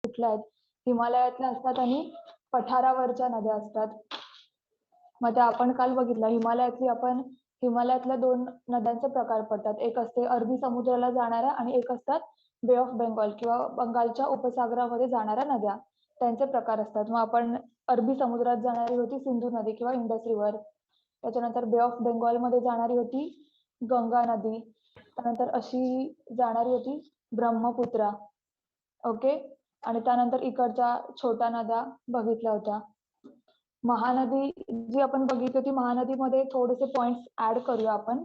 कुठल्या आहेत? हिमालयातल्या असतात आणि पठारावरच्या नद्या असतात. मग ते आपण काल बघितलं, हिमालयातल्या 2 नद्यांचे प्रकार पडतात. एक असते अरबी समुद्राला जाणाऱ्या आणि एक असतात बे ऑफ बेंगॉल किंवा बंगालच्या उपसागरामध्ये जाणाऱ्या नद्या. त्यांचे प्रकार असतात. मग आपण अरबी समुद्रात जाणारी होती सिंधू नदी किंवा इंडस रिव्हर. त्याच्यानंतर बे ऑफ बेंगॉलमध्ये जाणारी होती गंगा नदी. त्यानंतर अशी जाणारी होती ब्रह्मपुत्रा. ओके. आणि त्यानंतर इकडच्या छोट्या नद्या बघितल्या होत्या. महानदी जी आपण बघितली होती, महानदीमध्ये थोडेसे पॉइंट्स ऍड करूया आपण.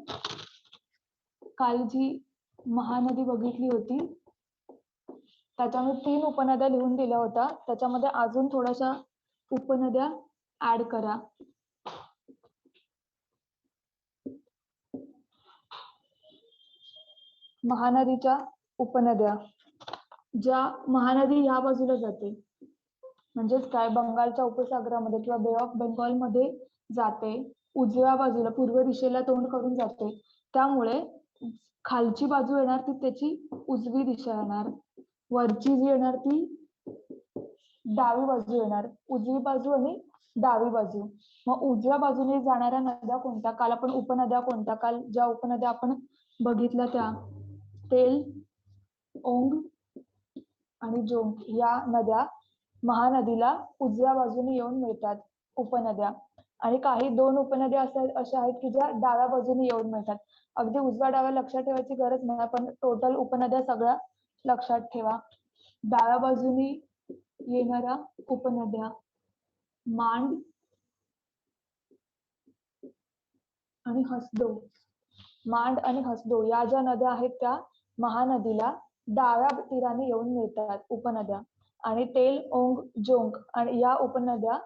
काल जी महानदी बघितली होती त्याच्यामध्ये 3 उपनद्या लिहून दिल्या होत्या. त्याच्यामध्ये अजून थोड्याशा उपनद्या ऍड करा. महानदीच्या उपनद्या, ज्या महानदी या बाजूला जाते म्हणजेच काय, बंगालच्या उपसागरामध्ये किंवा बे ऑफ बेंगॉल मध्ये जाते, उजव्या बाजूला पूर्व दिशेला तोंड करून जाते. त्यामुळे खालची बाजू येणार ती त्याची उजवी दिशा येणार, वरची जी येणार ती डावी बाजू येणार, उजवी बाजू आणि डावी बाजू. मग उजव्या बाजूने जाणाऱ्या नद्या कोणत्या? काल आपण उपनद्या कोणत्या, काल ज्या उपनद्या आपण बघितल्या त्या तेल, ओंग आणि जोंग या नद्या महानदीला उजव्या बाजूने येऊन मिळतात उपनद्या. आणि काही 2 उपनद्या अशा आहेत की ज्या डाव्या बाजूने येऊन मिळतात. अगदी उजव्या डाव्या लक्षात ठेवायची गरज नाही, पण टोटल उपनद्या सगळ्या लक्षात ठेवा. डाव्या बाजूने येणाऱ्या उपनद्या मांड आणि हसदो. मांड आणि हसदो या ज्या नद्या आहेत त्या महानदीला डाव्या तीराने येऊन मिळतात उपनद्या. आणि तेल, ओंग, जोंग आणि या उपनद्या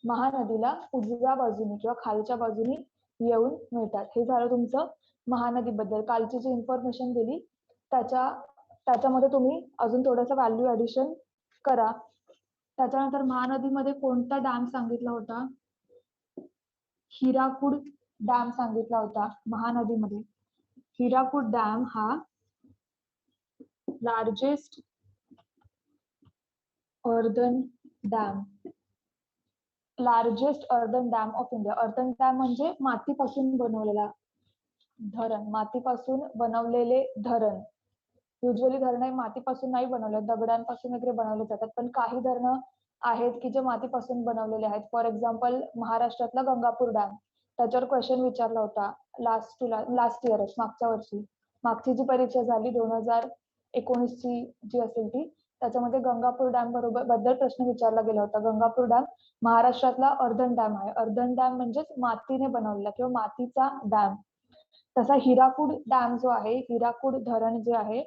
महानदीला उजव्या बाजूने किंवा खालच्या बाजूने येऊन मिळतात. हे झालं तुमचं महानदीबद्दल. कालची जी इन्फॉर्मेशन दिली त्याच्यामध्ये तुम्ही अजून थोडंसं व्हॅल्यू ऍडिशन करा. त्याच्यानंतर महानदीमध्ये कोणता डॅम सांगितला होता? हिराकूड डॅम सांगितला होता महानदीमध्ये. हिराकूड डॅम हा largest earthen dam of India. Earthen dam म्हणजे मातीपासून बनवलेला धरण, मातीपासून बनवलेले धरण. युजली धरण मातीपासून नाही बनवले, दगडांपासून वगैरे बनवले जातात, पण काही धरणं आहेत की जे मातीपासून बनवलेले आहेत. फॉर एक्झाम्पल महाराष्ट्रातला गंगापूर डॅम, त्याच्यावर क्वेश्चन विचारला होता लास्ट इयरच, मागच्या वर्षी. मागची जी परीक्षा झाली 2019 ची जी असेल ती, त्याच्यामध्ये गंगापूर डॅम बद्दल प्रश्न विचारला गेला होता. गंगापूर डॅम महाराष्ट्रातला अर्धन डॅम आहे. अर्धन डॅम म्हणजेच मातीने बनवलेला किंवा मातीचा डॅम. तसा हिराकूड डॅम जो आहे, हिराकूड धरण जे आहे,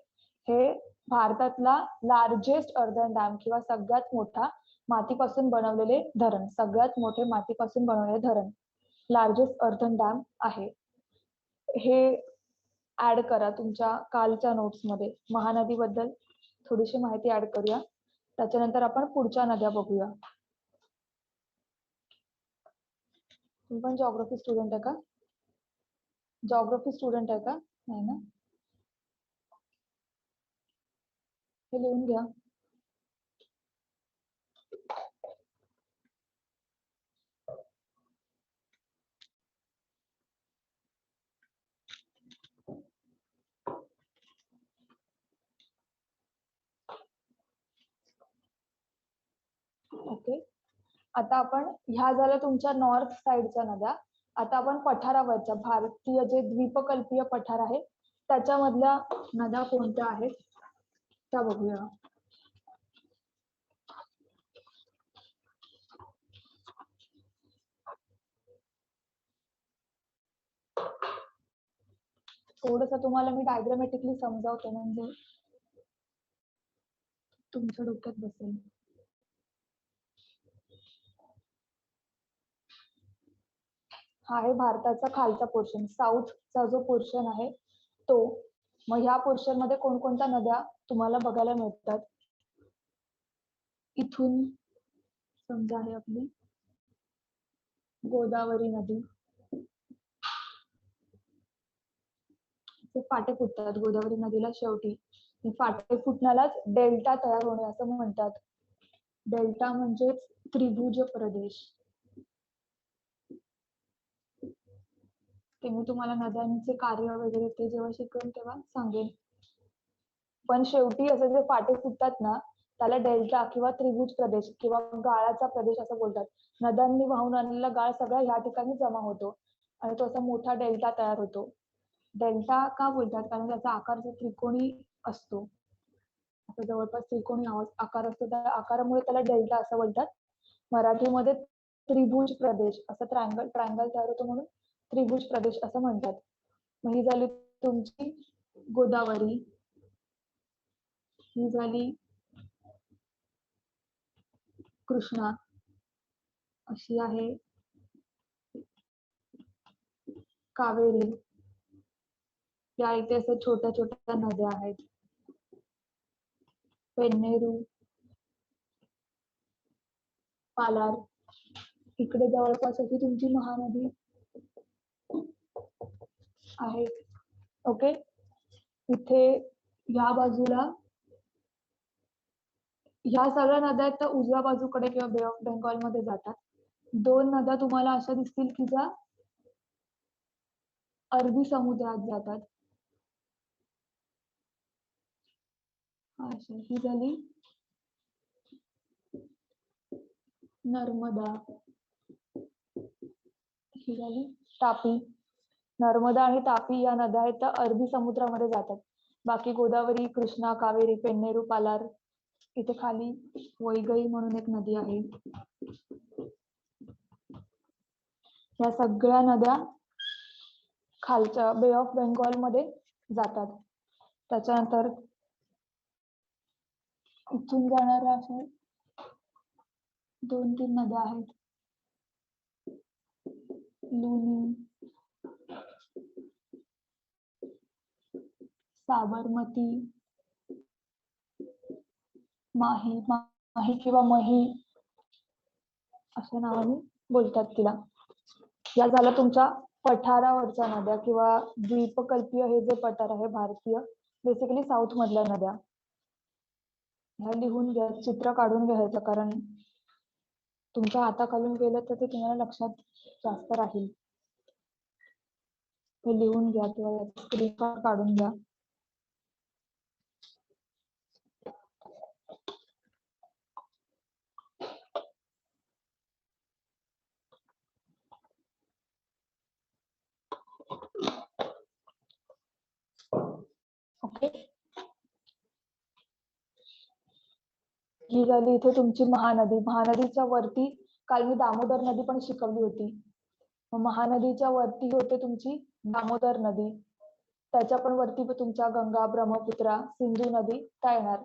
हे भारतातला लार्जेस्ट अर्धन डॅम किंवा सगळ्यात मोठा मातीपासून बनवलेले धरण, सगळ्यात मोठे मातीपासून बनवलेले धरण, लार्जेस्ट अर्धन डॅम आहे. हे ऍड करा तुमच्या कालच्या नोट्स मध्ये. महानदीबद्दल थोडीशी माहिती ऍड करूया. त्याच्यानंतर आपण पुढच्या नद्या बघूया. तुम्ही पण जॉग्राफी स्टुडंट आहे का? जॉग्राफी स्टुडंट आहे का? नाही ना? हे लिहून घ्या. ओके. आता आपण ह्या झाल्या तुमच्या नॉर्थ साइडच्या नद्या. आता आपण पठारावरच्या, भारतीय जे द्वीपकल्पीय पठार आहे त्याच्यामधल्या नद्या कोणत्या आहेत त्या बघूया. थोडंसं तुम्हाला मी डायग्रामॅटिकली समजावते म्हणजे तुमच्या डोक्यात बसेल. हा आहे भारताचा खालचा पोर्शन, साऊथचा जो पोर्शन आहे तो. मग ह्या पोर्शन मध्ये कोणकोणत्या नद्या तुम्हाला बघायला मिळतात? इथून समजा आहे आपली गोदावरी नदी, फाटे फुटतात गोदावरी नदीला शेवटी. फाटे फुटण्यालाच डेल्टा तयार होणे असं म्हणतात. डेल्टा म्हणजे त्रिभुज प्रदेश. ते मी तुम्हाला नद्यांचे कार्य वगैरे ते जेव्हा शिकवेन तेव्हा सांगेन. पण शेवटी असं जे फाटे फुटतात ना त्याला डेल्टा किंवा त्रिभुज प्रदेश किंवा गाळाचा प्रदेश असं बोलतात. नद्यांनी वाहून आणलेला गाळ सगळा ह्या ठिकाणी जमा होतो आणि तो असा मोठा डेल्टा तयार होतो. डेल्टा का बोलतात? कारण त्याचा आकार जो त्रिकोणी असतो. आता जवळपास त्रिकोणी आकार असतो त्या आकारामुळे त्याला डेल्टा असं बोलतात. मराठीमध्ये त्रिभुज प्रदेश असं ट्रायंगल तयार होतो म्हणून त्रिभुज प्रदेश असं म्हणतात. मग ही झाली तुमची गोदावरी, ही झाली कृष्णा, अशी आहे कावेरी. या इथे अशा छोट्या छोट्या नद्या आहेत. पेन्नेरू, पालार. इकडे जवळपास अशी तुमची महानदी आहे. ओके, इथे या बाजूला ह्या सगळ्या नद्या त्या उजव्या बाजूकडे किंवा बे ऑफ बेंगॉल मध्ये जातात. दोन नद्या तुम्हाला अशा दिसतील की ज्या अरबी समुद्रात जातात. ही झाली नर्मदा, ही झाली तापी. नर्मदा आणि तापी या नद्या आहेत त्या अरबी समुद्रामध्ये जातात. बाकी गोदावरी, कृष्णा, कावेरी, पेन्नेरू, पालार. इथे खाली वैगई म्हणून एक नदी आहे. या सगळ्या नद्या खालच्या बे ऑफ बेंगॉल मध्ये जातात. त्याच्यानंतर इथून जाणाऱ्या अशा 2-3 नद्या आहेत. लुनी, साबरमती, माही किंवा मही अशा नावाने बोलतात तिला. या झाल्या तुमच्या पठारावरच्या नद्या किंवा द्वीपकल्पीय हे जे पठार आहे भारतीय, बेसिकली साऊथ मधल्या नद्या. ह्या लिहून घ्या, चित्र काढून घ्यायचं, कारण तुमच्या हाताखालून गेलं तर ते तुम्हाला लक्षात जास्त राहील. हे लिहून घ्या किंवा स्क्रीनशॉट काढून घ्या. ओके, ही झाली इथे तुमची महानदी. महानदीच्या वरती काल मी दामोदर नदी पण शिकवली होती. महानदीच्या वरती होते तुमची दामोदर नदी. त्याच्या पण वरती तुमच्या गंगा, ब्रह्मपुत्रा, सिंधू नदी त्या येणार.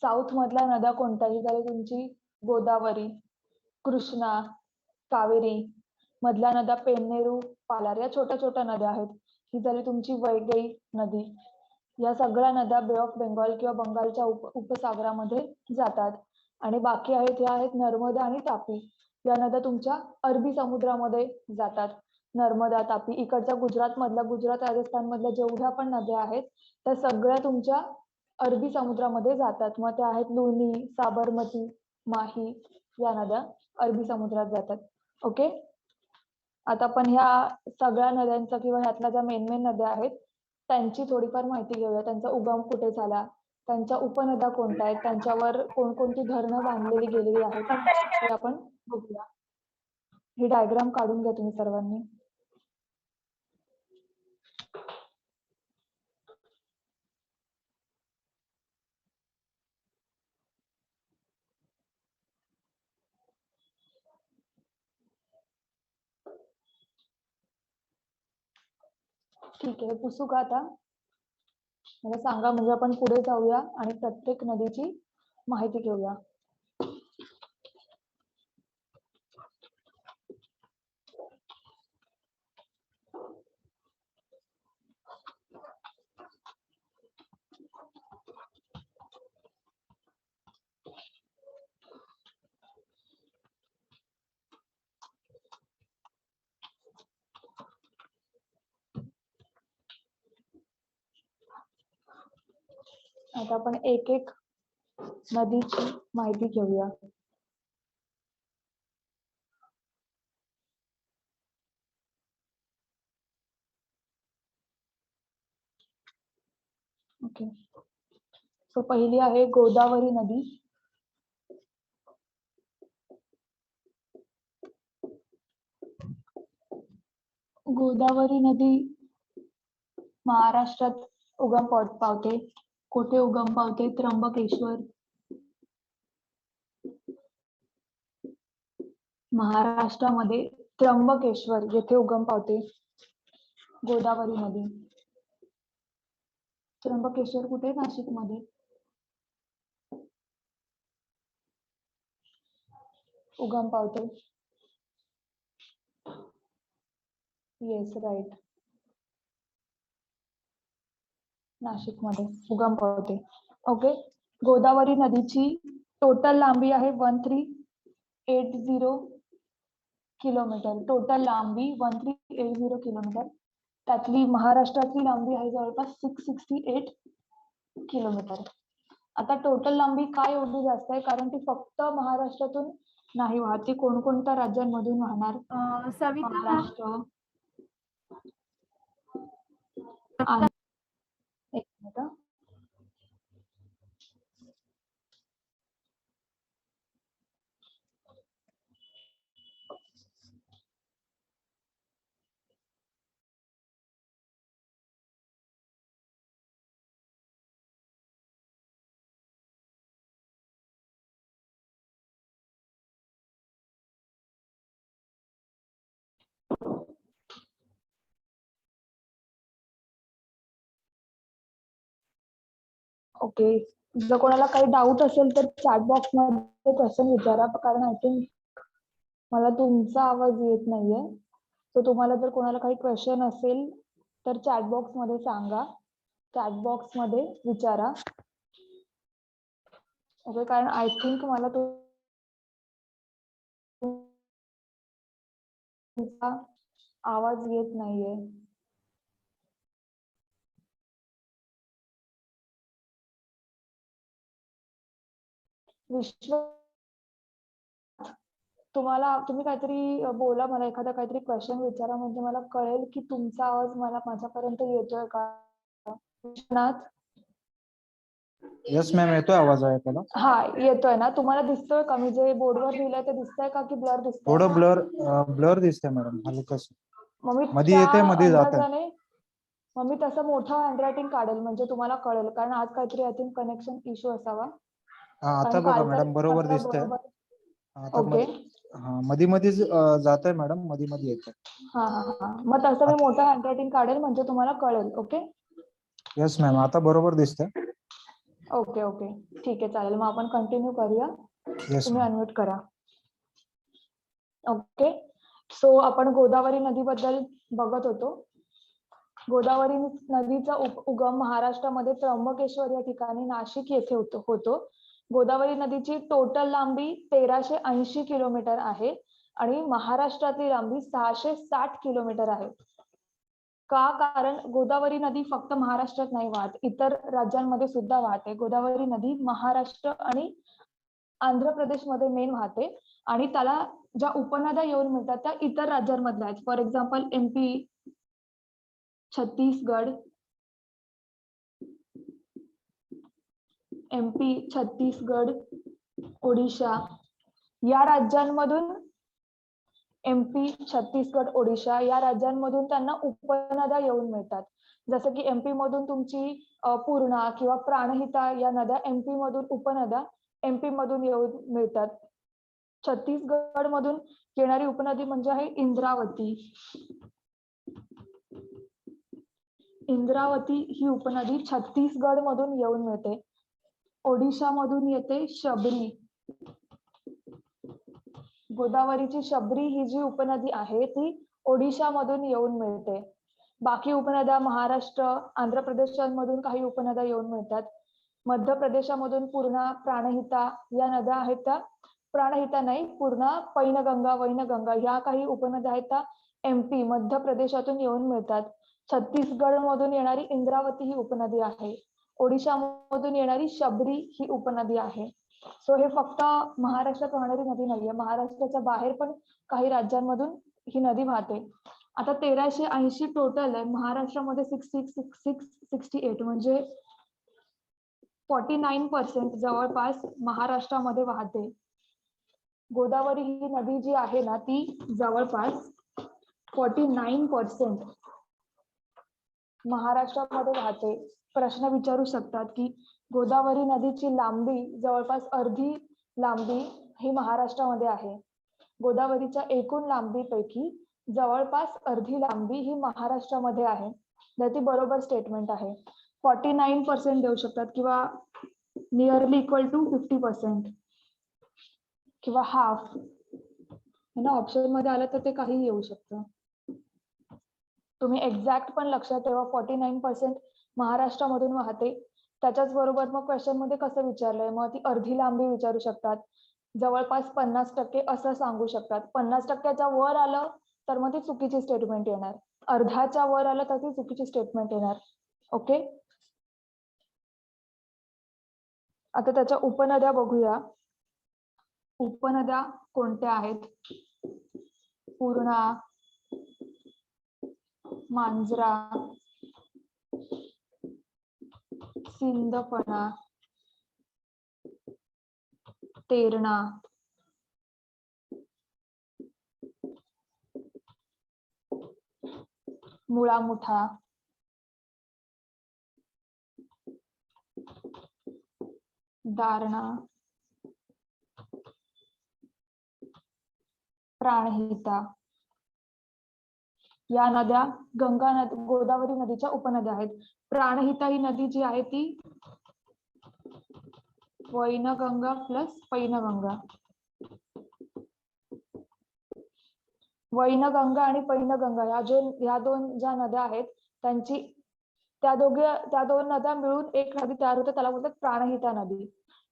साऊथ मधल्या नद्या कोणत्याही झाली तुमची गोदावरी, कृष्णा, कावेरी. मधल्या नद्या पेन्नेरू, पालार. या छोट्या छोट्या नद्या आहेत. ही झाली तुमची वैगई नदी. या सगळ्या नद्या बे ऑफ बेंगॉल किंवा बंगालच्या उपसागरामध्ये जातात. आणि बाकी आहेत ह्या आहेत नर्मदा आणि तापी. या नद्या तुमच्या अरबी समुद्रामध्ये जातात. नर्मदा, तापी. इकडच्या गुजरात मधल्या, गुजरात राजस्थान मधल्या जेवढ्या पण नद्या आहेत त्या सगळ्या तुमच्या अरबी समुद्रामध्ये जातात. मग त्या आहेत लुनी, साबरमती, माही. या नद्या अरबी समुद्रात जातात. ओके, आता आपण ह्या सगळ्या नद्यांचा किंवा ह्यातल्या ज्या मेन मेन नद्या आहेत त्यांची थोडीफार माहिती घेऊया. त्यांचा उगम कुठे झाला, त्यांच्या उपनद्या कोणत्या आहेत, त्यांच्यावर कोणकोणती धरणं बांधलेली गेलेली आहेत हे आपण बघूया. ही डायग्राम काढून घ्या तुम्ही सर्वांनी. ठीक आहे, पुसू का आता? मला सांगा, म्हणजे आपण पुढे जाऊया आणि प्रत्येक नदीची माहिती घेऊया. आता आपण एक एक नदीची माहिती घेऊया. ओके. सो पहिली आहे गोदावरी नदी. गोदावरी नदी महाराष्ट्रात उगम पावते. कुठे उगम पावते? त्र्यंबकेश्वर. महाराष्ट्रामध्ये त्र्यंबकेश्वर येथे उगम पावते गोदावरी नदी. त्र्यंबकेश्वर कुठे? नाशिक मध्ये. उगम पावते. Yes, right. नाशिक मध्ये उगम पावते. ओके. गोदावरी नदीची टोटल लांबी आहे 1380 किलोमीटर. टोटल लांबी 1380 किलोमीटर. त्यातली महाराष्ट्रातली लांबी आहे जवळपास 668 किलोमीटर. आता टोटल लांबी काय एवढी जास्त आहे? कारण ती फक्त महाराष्ट्रातून नाही वाहत, ती कोणकोणत्या राज्यांमधून वाहणार? सविता महाराष्ट्र. एक मिनिट. ओके. जर कोणाला काही डाऊट असेल तर चॅट बॉक्स मध्ये क्वेश्चन विचारा, कारण आय थिंक मला तुमचा आवाज येत नाहीये. सो तुम्हाला जर कोणाला काही क्वेश्चन असेल तर चॅट बॉक्स मध्ये सांगा, चॅट बॉक्स मध्ये विचारा. ओके. कारण आय थिंक मला तुमचा आवाज येत नाहीये. विश्व, तुम्ही काहीतरी बोला, मला एखादा काहीतरी क्वेश्चन विचारा, म्हणजे मला कळेल की तुमचा आवाज माझ्यापर्यंत येतोय का. विश्वनाथ. यस मॅम, येतोय आवाज ऐकायला. हा, येतोय ना? तुम्हाला दिसतोय का? मी जे बोर्डवर लिहिलंय ते दिसतंय का की ब्लर दिसतंय? थोडं ब्लर दिसतंय मॅडम, हलकस. मग मी मध्ये येते मध्ये जाते. अंदाजाने मग मी तसं मोठं हँडरायटिंग काढेल, म्हणजे तुम्हाला कळेल. कारण आज काहीतरी आय थिंक कनेक्शन इश्यू असावा. आता बघा मॅडम, बरोबर दिसतंय. आता ओके. मध्ये मध्ये जातंय मॅडम, मध्ये मध्ये येतंय. हा हा हा. मग तसं मी मोठं हँडरायटिंग काढेल, म्हणजे तुम्हाला कळेल. ओके. यस मॅम, आता बरोबर दिसतंय. ओके ओके, ठीक आहे, चालेल. मग आपण कंटिन्यू करूया. यस तुम्ही मॅम. अनम्यूट करा. ओके. सो आपण गोदावरी नदीबद्दल बघत होतो. गोदावरी नदीचा उगम महाराष्ट्रामध्ये त्र्यंबकेश्वर या ठिकाणी नाशिक येथे होतो. गोदावरी नदीची टोटल लांबी 1380 किलोमीटर आहे आणि महाराष्ट्रातली लांबी 660 किलोमीटर आहे. का? कारण गोदावरी नदी फक्त महाराष्ट्रात नाही वाहत, इतर राज्यांमध्ये सुद्धा वाहते. गोदावरी नदी महाराष्ट्र आणि आंध्र प्रदेशमध्ये मेन वाहते आणि त्याला ज्या उपनद्या येऊन मिळतात त्या इतर राज्यांमधल्या आहेत. For example MP, Chhattisgarh, Odisha या राज्यांमधून या राज्यांमधून त्यांना उपनद्या येऊन मिळतात. जसं की MP मधून तुमची पूर्णा किंवा प्राणहिता या नद्या MP मधून, उपनद्या MP मधून येऊन मिळतात. छत्तीसगड मधून येणारी उपनदी म्हणजे आहे इंद्रावती. इंद्रावती ही उपनदी छत्तीसगड मधून येऊन मिळते. ओडिशा मधून येते शबरी. गोदावरीची शबरी ही जी उपनदी आहे ती ओडिशा मधून येऊन मिळते. बाकी उपनद्या महाराष्ट्र, आंध्र प्रदेशांमधून काही उपनद्या येऊन मिळतात. मध्य प्रदेशामधून पूर्णा, प्राणहिता या नद्या आहेत त्या, प्राणहिता नाही, पूर्णा, पैनगंगा, वैनगंगा या काही उपनद्या आहेत त्या MP मध्य प्रदेशातून येऊन मिळतात. छत्तीसगड मधून येणारी इंद्रावती ही उपनदी आहे. ओडिशा मधून येणारी शबरी ही उपनदी आहे. सो हे फक्त महाराष्ट्रात वाहणारी नदी नाहीये, महाराष्ट्राच्या बाहेर पण काही राज्यांमधून ही नदी वाहते. आता 1380 टोटल आहे. महाराष्ट्रामध्ये 668 म्हणजे 49% जवळपास महाराष्ट्रामध्ये वाहते. गोदावरी ही नदी जी आहे ना ती जवळपास 49% महाराष्ट्रामध्ये वाहते. प्रश्न विचारू शकतात की गोदावरी नदीची लांबी जवळपास अर्धी लांबी ही महाराष्ट्रामध्ये आहे. गोदावरीच्या एकूण लांबीपैकी जवळपास अर्धी लांबी ही महाराष्ट्रामध्ये आहे. तर ती बरोबर स्टेटमेंट आहे. 49% देऊ शकतात किंवा नियरली इक्वल टू 50% किंवा हाफ. ऑप्शन मध्ये आलं तर ते काही येऊ शकतं. तुम्ही एक्झॅक्ट पण लक्षात ठेवा. 49% महाराष्ट्रामधून वाहते. त्याच्याच बरोबर मग क्वेश्चन मध्ये कसं विचारलंय, मग ती अर्धी लांबी विचारू शकतात, जवळपास 50% असं सांगू शकतात. 50%च्या वर आलं तर मग ती चुकीची स्टेटमेंट येणार. अर्ध्याच्या वर आलं तर ती चुकीची स्टेटमेंट येणार. ओके, आता त्याच्या उपनद्या बघूया. उपनद्या कोणत्या आहेत? पूर्णा, मांजरा, सिंदफणा, तेरणा, मुळामुठा, दारणा, प्राणहिता. या नद्या गोदावरी नदीच्या उपनद्या आहेत. प्राणहिता ही नदी जी आहे ती वैनगंगा प्लस पैनगंगा. वैनगंगा आणि पैनगंगा या दोन ज्या नद्या आहेत त्यांची त्या दोन नद्या मिळून एक नदी तयार होते, त्याला बोलतात प्राणहिता नदी,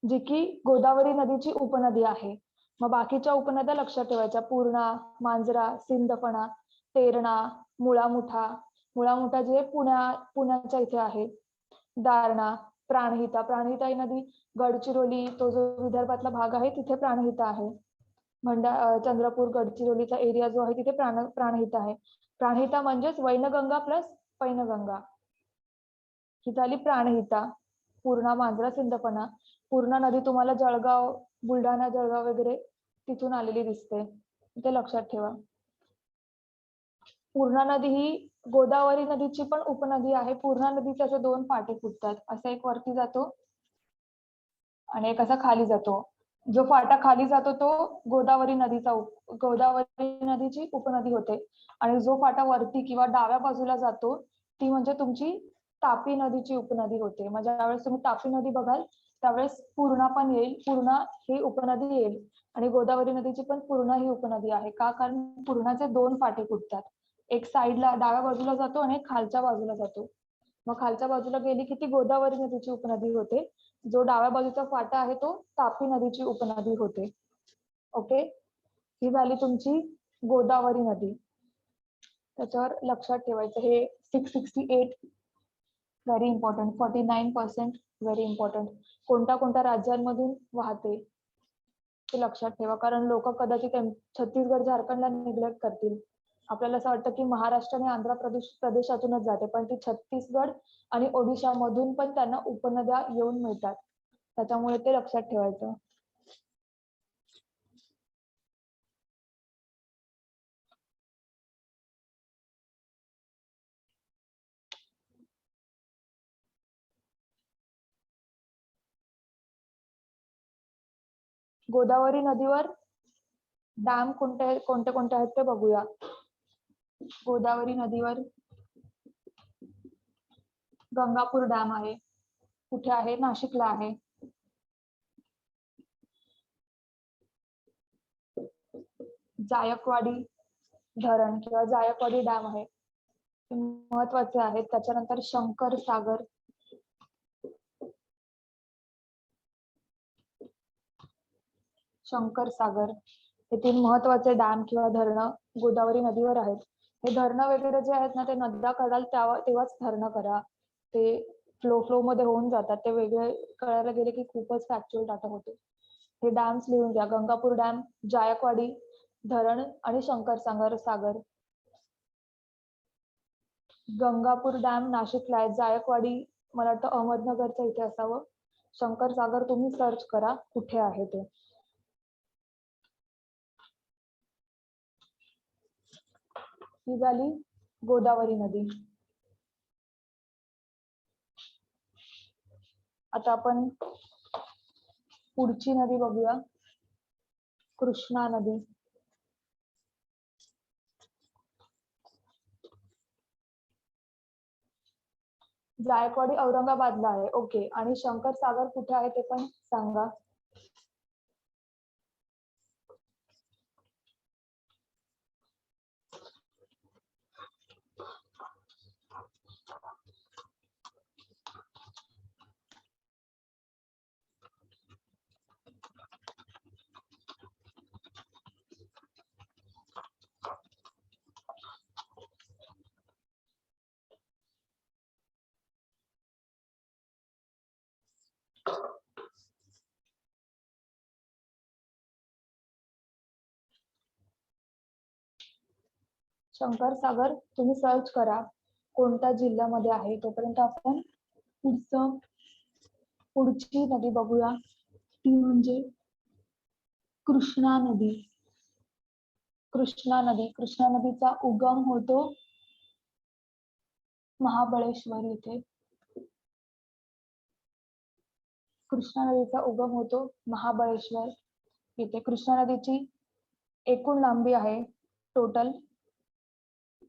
जी की गोदावरी नदीची उपनदी आहे. मग बाकीच्या उपनद्या लक्षात ठेवायच्या. पूर्णा, मांजरा, सिंदफणा, तेरणा, मुळामुठा. मुळामुठा जे पुण्याच्या इथे आहे. दारणा, प्राणहिता. प्राणहिता ही नदी गडचिरोली, तो जो विदर्भातला भाग आहे तिथे प्राणहिता आहे. चंद्रपूर, गडचिरोलीचा एरिया जो आहे तिथे प्राणहिता आहे. प्राणहिता म्हणजेच वैनगंगा प्लस पैनगंगा ही झाली प्राणहिता. पूर्णा, मांजरा, सिंदफणा. पूर्णा नदी तुम्हाला जळगाव, बुलढाणा, जळगाव वगैरे तिथून आलेली दिसते, ते लक्षात ठेवा. पूर्णा नदी ही गोदावरी नदीची पण उपनदी आहे. पूर्णा नदीचे असे दोन फाटे फुटतात, असा एक वरती जातो आणि एक असा खाली जातो. जो फाटा खाली जातो तो गोदावरी नदीची उपनदी होते, आणि जो फाटा वरती किंवा डाव्या बाजूला जातो ती म्हणजे तुमची तापी नदीची उपनदी होते. म्हणजे ज्यावेळेस तुम्ही तापी नदी बघाल त्यावेळेस पूर्णा पण येईल, पूर्णा ही उपनदी येईल. आणि गोदावरी नदीची पण पूर्णा ही उपनदी आहे. का? कारण पूर्णाचे दोन फाटे फुटतात, एक साईडला डाव्या बाजूला जातो आणि एक खालच्या बाजूला जातो. मग खालच्या बाजूला गेली की ती गोदावरी नदीची उपनदी होते. जो डाव्या बाजूचा फाटा आहे तो तापी नदीची उपनदी होते. ओके, ही झाली तुमची गोदावरी नदी. त्याच्यावर लक्षात ठेवायचं. हे 668 व्हेरी इम्पॉर्टंट. 49% very important. कोणत्या राज्यांमधून वाहते ते लक्षात ठेवा, कारण लोक कदाचित छत्तीसगड, झारखंडला निग्लेक्ट करतील. आपल्याला असं वाटतं की महाराष्ट्र आणि आंध्र प्रदेशातूनच जाते, पण ती छत्तीसगड आणि ओडिशा मधून पण त्यांना उपनद्या येऊन मिळतात. त्याच्यामुळे ते लक्षात ठेवायचं. गोदावरी नदीवर डॅम कोणते आहेत ते बघूया. गोदावरी नदीवर गंगापूर डॅम आहे. कुठे आहे? नाशिकला आहे. जायकवाडी धरण किंवा जायकवाडी डॅम आहे, महत्वाचे आहेत. त्याच्यानंतर शंकर सागर, हे तीन महत्वाचे डॅम किंवा धरणं गोदावरी नदीवर आहेत. हे धरणं वगैरे जे आहेत ना ते नद्या काढाल तेव्हाच धरणं करा. ते फ्लो मध्ये होऊन जातात. ते वेगळे कळायला गेले की खूपच फॅक्च्युअल डाटा होतो. हे डॅम्स लिहून घ्या. गंगापूर डॅम, जायकवाडी धरण आणि शंकर सागर. गंगापूर डॅम नाशिकला आहे. जायकवाडी मला वाटतं अहमदनगरच्या इथे असावं. शंकर सागर तुम्ही सर्च करा कुठे आहे ते. ही झाली गोदावरी नदी. आता आपण पुढची नदी बघूया, कृष्णा नदी. जायकवाडी औरंगाबादला आहे. ओके. आणि शंकर सागर कुठे आहे ते पण सांगा. शंकर सागर तुम्ही सर्च करा कोणत्या जिल्ह्यामध्ये आहे. तोपर्यंत आपण पुढची नदी बघूया, ती म्हणजे कृष्णा नदी. कृष्णा नदी, कृष्णा नदीचा उगम होतो महाबळेश्वर येथे. कृष्णा नदीचा उगम होतो महाबळेश्वर येथे. कृष्णा नदीची एकूण लांबी आहे टोटल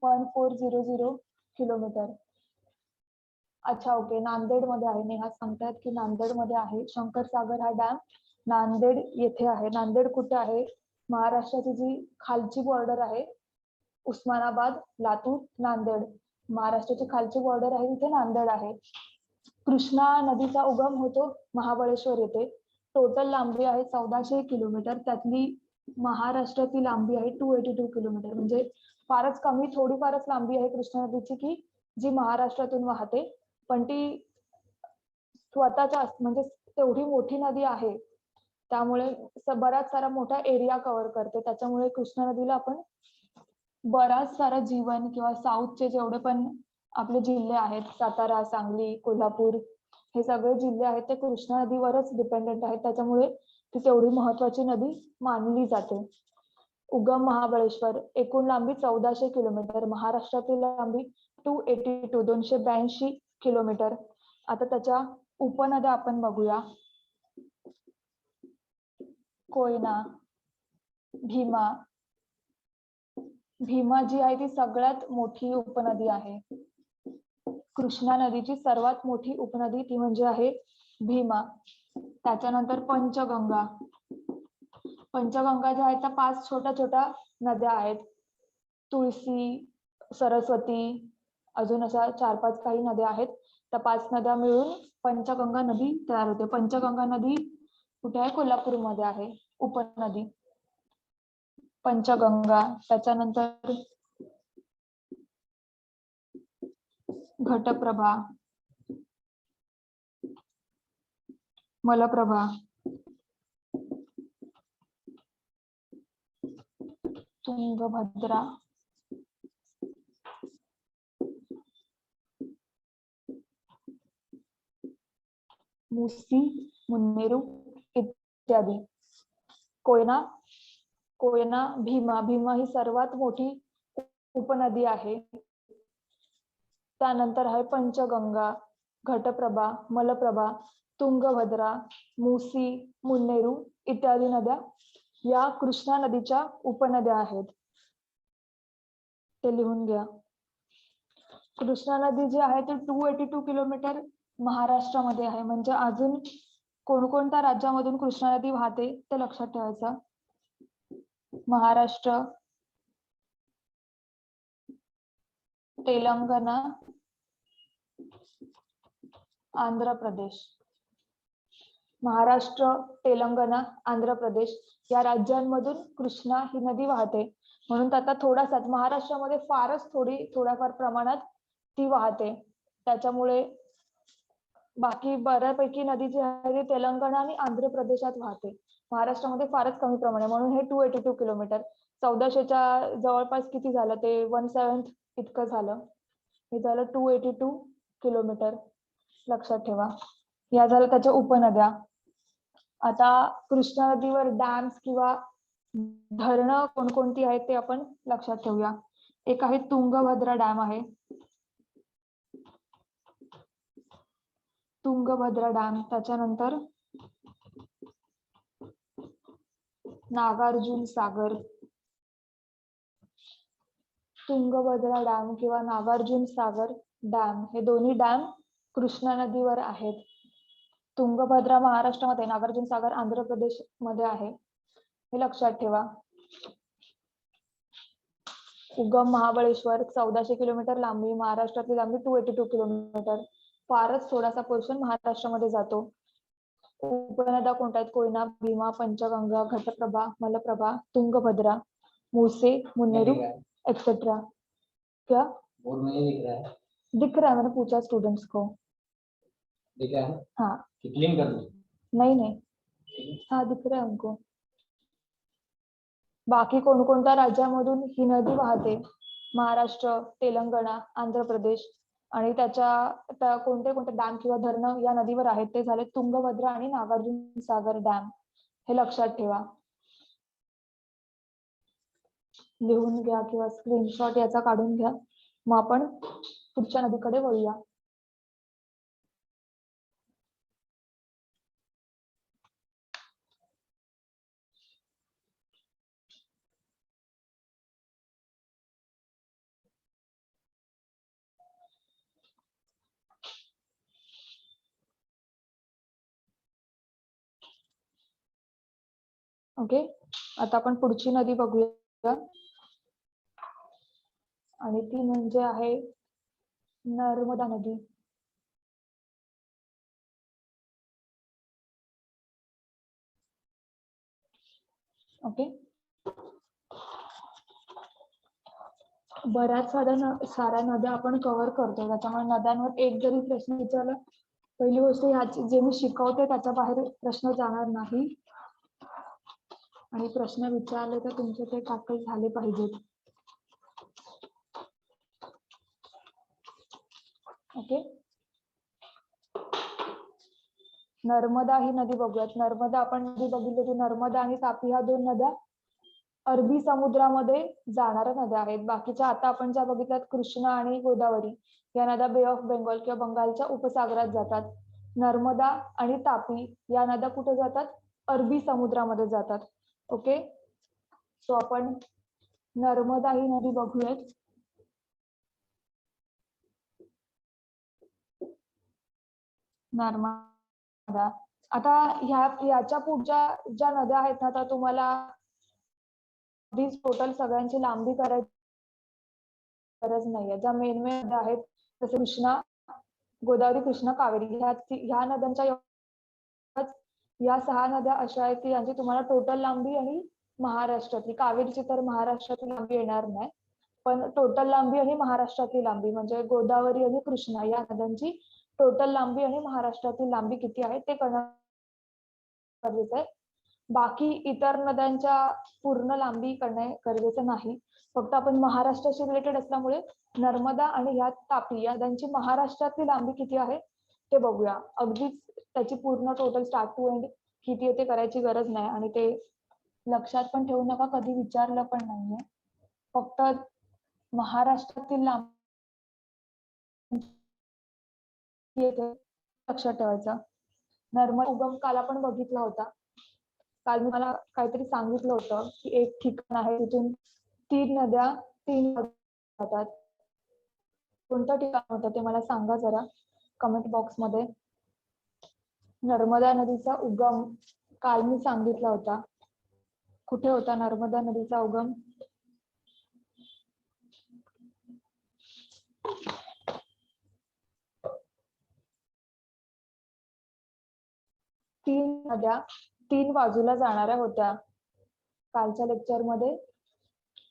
1400 किलोमीटर. अच्छा, ओके. नांदेड मध्ये आहे. नेहा सांगतायत की नांदेड मध्ये आहे. शंकर सागर हा डॅम नांदेड येथे आहे. नांदेड कुठे आहे? महाराष्ट्राची जी खालची बॉर्डर आहे, उस्मानाबाद, लातूर, नांदेड, महाराष्ट्राची खालची बॉर्डर आहे तिथे नांदेड आहे. कृष्णा नदीचा उगम होतो महाबळेश्वर येथे. टोटल लांबी आहे 1400 किलोमीटर. त्यातली महाराष्ट्राची लांबी आहे 282 किलोमीटर. म्हणजे फारच कमी, थोडीफारच लांबी आहे कृष्णा नदीची की जी महाराष्ट्रातून वाहते, पण ती स्वतःच्या म्हणजे तेवढी मोठी नदी आहे, त्यामुळे बराच सारा मोठा एरिया कव्हर करते. त्याच्यामुळे कृष्णा नदीला आपण बराच सारा जीवन किंवा साऊथचे जेवढे पण आपले जिल्हे आहेत, सातारा, सांगली, कोल्हापूर, हे सगळे जिल्हे आहेत ते कृष्णा नदीवरच डिपेंडेंट आहेत. त्याच्यामुळे ती तेवढी महत्वाची नदी मानली जाते. उगम महाबळेश्वर, एकूण लांबी 1400 किलोमीटर, महाराष्ट्रातील लांबी 282 किलोमीटर. आता त्याच्या उपनद्या आपण बघूया. कोयना, भीमा. भीमा जी आहे ती सगळ्यात मोठी उपनदी आहे. कृष्णा नदीची सर्वात मोठी उपनदी ती म्हणजे आहे भीमा. त्याच्यानंतर पंचगंगा. पंचगंगा ज्या आहेत त्या 5 छोट्या छोट्या नद्या आहेत. तुळसी, सरस्वती, अजून अशा 4-5 काही नद्या आहेत. त्या 5 नद्या मिळून पंचगंगा नदी तयार होते. पंचगंगा नदी कुठे आहे? कोल्हापूरमध्ये आहे उपनदी पंचगंगा. त्याच्यानंतर घटप्रभा, मलप्रभा, तुंगभद्रा, मुसी, मुन्नेरू इत्यादी. कोयना, भीमा. भीमा ही सर्वात मोठी उपनदी आहे. त्यानंतर आहे पंचगंगा, घटप्रभा, मलप्रभा, तुंगभद्रा, मुसी, मुन्नेरू इत्यादी नद्या या कृष्णा नदीच्या उपनद्या आहेत. ते लिहून घ्या. कृष्णा नदी जी आहे ती 282 किलोमीटर महाराष्ट्रामध्ये आहे. म्हणजे अजून कोणकोणत्या राज्यामधून कृष्णा नदी वाहते ते लक्षात ठेवायचं. महाराष्ट्र, तेलंगणा, आंध्र प्रदेश. महाराष्ट्र, तेलंगणा, आंध्र प्रदेश या राज्यांमधून कृष्णा ही नदी वाहते. म्हणून त्याचा थोडासाच महाराष्ट्रामध्ये फारच थोड्याफार प्रमाणात ती वाहते. त्याच्यामुळे बाकी बऱ्यापैकी नदी जी आहे ती तेलंगणा आणि आंध्र प्रदेशात वाहते. महाराष्ट्रामध्ये फारच कमी प्रमाणे. म्हणून हे 282 किलोमीटर. 1400च्या जवळपास किती झालं ते 1/7 इतकं झालं. हे झालं 282 किलोमीटर. लक्षात ठेवा. या झाल्या त्याच्या उपनद्या. आता कृष्णा नदीवर डॅम्स किंवा धरणं कोणकोणती आहेत ते आपण लक्षात ठेवूया. एक आहे तुंगभद्रा डॅम आहे, तुंगभद्रा डॅम. त्याच्यानंतर नागार्जुन सागर. तुंगभद्रा डॅम किंवा नागार्जुन सागर डॅम हे दोन्ही डॅम कृष्णा नदीवर आहेत. तुंगभद्रा महाराष्ट्रामध्ये, नागार्जुन सागर आंध्र प्रदेश मध्ये आहे, हे लक्षात ठेवा. उगम महाबळेश्वर 1400 किलोमीटर लांबी, महाराष्ट्रातली लांबी 282 किलोमीटर. फारच थोडासा पोर्शन महाराष्ट्रामध्ये जातो. उपनद्या कोणत्या आहेत? कोयना, भीमा, पंचगंगा, घटप्रभा, मलप्रभा, तुंगभद्रा, मूसे, मुन्नेरू एक्सेट्रा. क्या बोर्ड में नहीं दिख रहा है? दिख रहा है, मैंने पूछा स्टूडेंट्स को. दिख रहा है? हाँ क्लीन कर दो. नहीं हाँ दिख रहा है उनको. बाकी कोणकोणत्या राज्यामधून ही नदी वाहते? महाराष्ट्र, तेलंगणा, आंध्र प्रदेश. आणि त्याच्या कोणते कोणते डॅम किंवा धरणं या नदीवर आहेत ते झाले तुंगभद्रा आणि नागार्जुन सागर डॅम. हे लक्षात ठेवा, लिहून घ्या किंवा स्क्रीनशॉट याचा काढून घ्या. मग आपण पुढच्या नदीकडे वळूया. ओके, आता आपण पुढची नदी बघूया आणि ती म्हणजे आहे नर्मदा नदी. ओके, बऱ्याच साऱ्या नद्या आपण कव्हर करतो, त्याच्यामुळे नद्यांवर एक जरी प्रश्न विचारला, पहिली गोष्ट ह्याची जे मी शिकवते त्याच्या बाहेर प्रश्न जाणार नाही, आणि प्रश्न विचारले तर तुमचे ते टॅकल झाले पाहिजेत. ओके, नर्मदा ही नदी बघूयात. नर्मदा आपण नदी बघितली की नर्मदा आणि तापी ह्या दोन नद्या अरबी समुद्रामध्ये जाणाऱ्या नद्या आहेत. बाकीच्या आता आपण ज्या बघितल्यात कृष्णा आणि गोदावरी या नद्या बे ऑफ बेंगॉल किंवा बंगालच्या उपसागरात जातात. नर्मदा आणि तापी या नद्या कुठे जातात? अरबी समुद्रामध्ये जातात. ओके, सो आपण नर्मदा ही नदी बघूयात. नर्मदा. आता याच्या पुढच्या ज्या नद्या आहेत ना, त्या तुम्हाला टोटल सगळ्यांची लांबी करायची गरज नाहीये. ज्या मेन नद्या आहेत जसे कृष्णा, गोदावरी, कृष्णा, कावेरी ह्या नद्यांच्या या 6 नद्या अशा आहेत की यांची तुम्हाला टोटल लांबी आणि महाराष्ट्रातली, कावेरीची तर महाराष्ट्रातली लांबी येणार नाही, पण टोटल लांबी आणि महाराष्ट्रातली लांबी म्हणजे गोदावरी आणि कृष्णा या नद्यांची टोटल लांबी आणि महाराष्ट्रातील लांबी किती आहे ते कळणं गरजेचं आहे. बाकी इतर नद्यांच्या पूर्ण लांबी करणे गरजेचं नाही. फक्त आपण महाराष्ट्राशी रिलेटेड असल्यामुळे नर्मदा आणि ह्या तापी या नद्यांची महाराष्ट्रातली लांबी किती आहे ते बघूया. अगदीच त्याची पूर्ण टोटल स्टार्ट टू एंड किती आहे ते करायची गरज नाही, आणि ते लक्षात पण ठेवू नका, कधी विचारलं पण नाहीये. फक्त महाराष्ट्रातील लांबी लक्षात ठेवायचं. नर्मदा उगम काल आपण बघितला होता. काल मी मला काहीतरी सांगितलं होतं की एक ठिकाण आहे तिथून 3 नद्या जातात. कोणतं ठिकाण होतं ते मला सांगा जरा कमेंट बॉक्स मध्ये. नर्मदा नदीचा उगम काल मी सांगितला होता. कुठे होता नर्मदा नदीचा उगम? तीन नद्या 3 बाजूला जाणाऱ्या होत्या. कालच्या लेक्चर मध्ये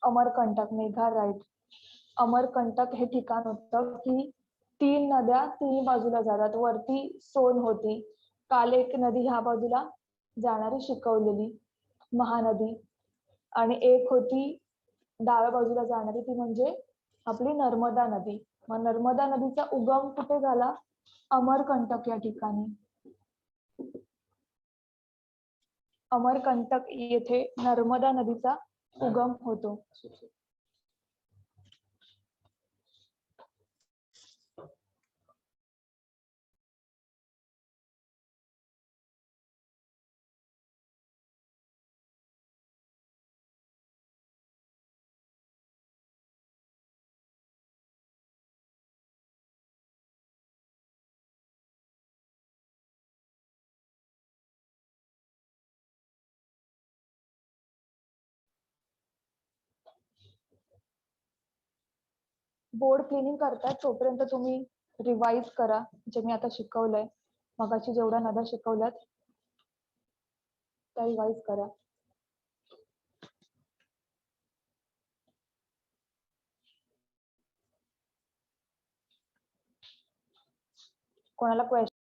अमरकंटक, मेघा राईट, अमरकंटक हे ठिकाण होतं की 3 नद्या 3 बाजूला जातात. वरती सोन होती. काल एक नदी ह्या बाजूला जाणारी शिकवलेली महानदी, आणि एक होती डाव्या बाजूला जाणारी, ती म्हणजे आपली नर्मदा नदी. मग नर्मदा नदीचा उगम कुठे झाला? अमरकंटक या ठिकाणी. अमरकंटक येथे नर्मदा नदीचा उगम होतो. बोर्ड क्लिनिंग करतात तोपर्यंत तुम्ही रिवाइज करा जे मी आता शिकवलंय. मगाशी जेवढ्या नद्या शिकवल्यात त्या रिवाइज करा. कोणाला क्वेश्चन?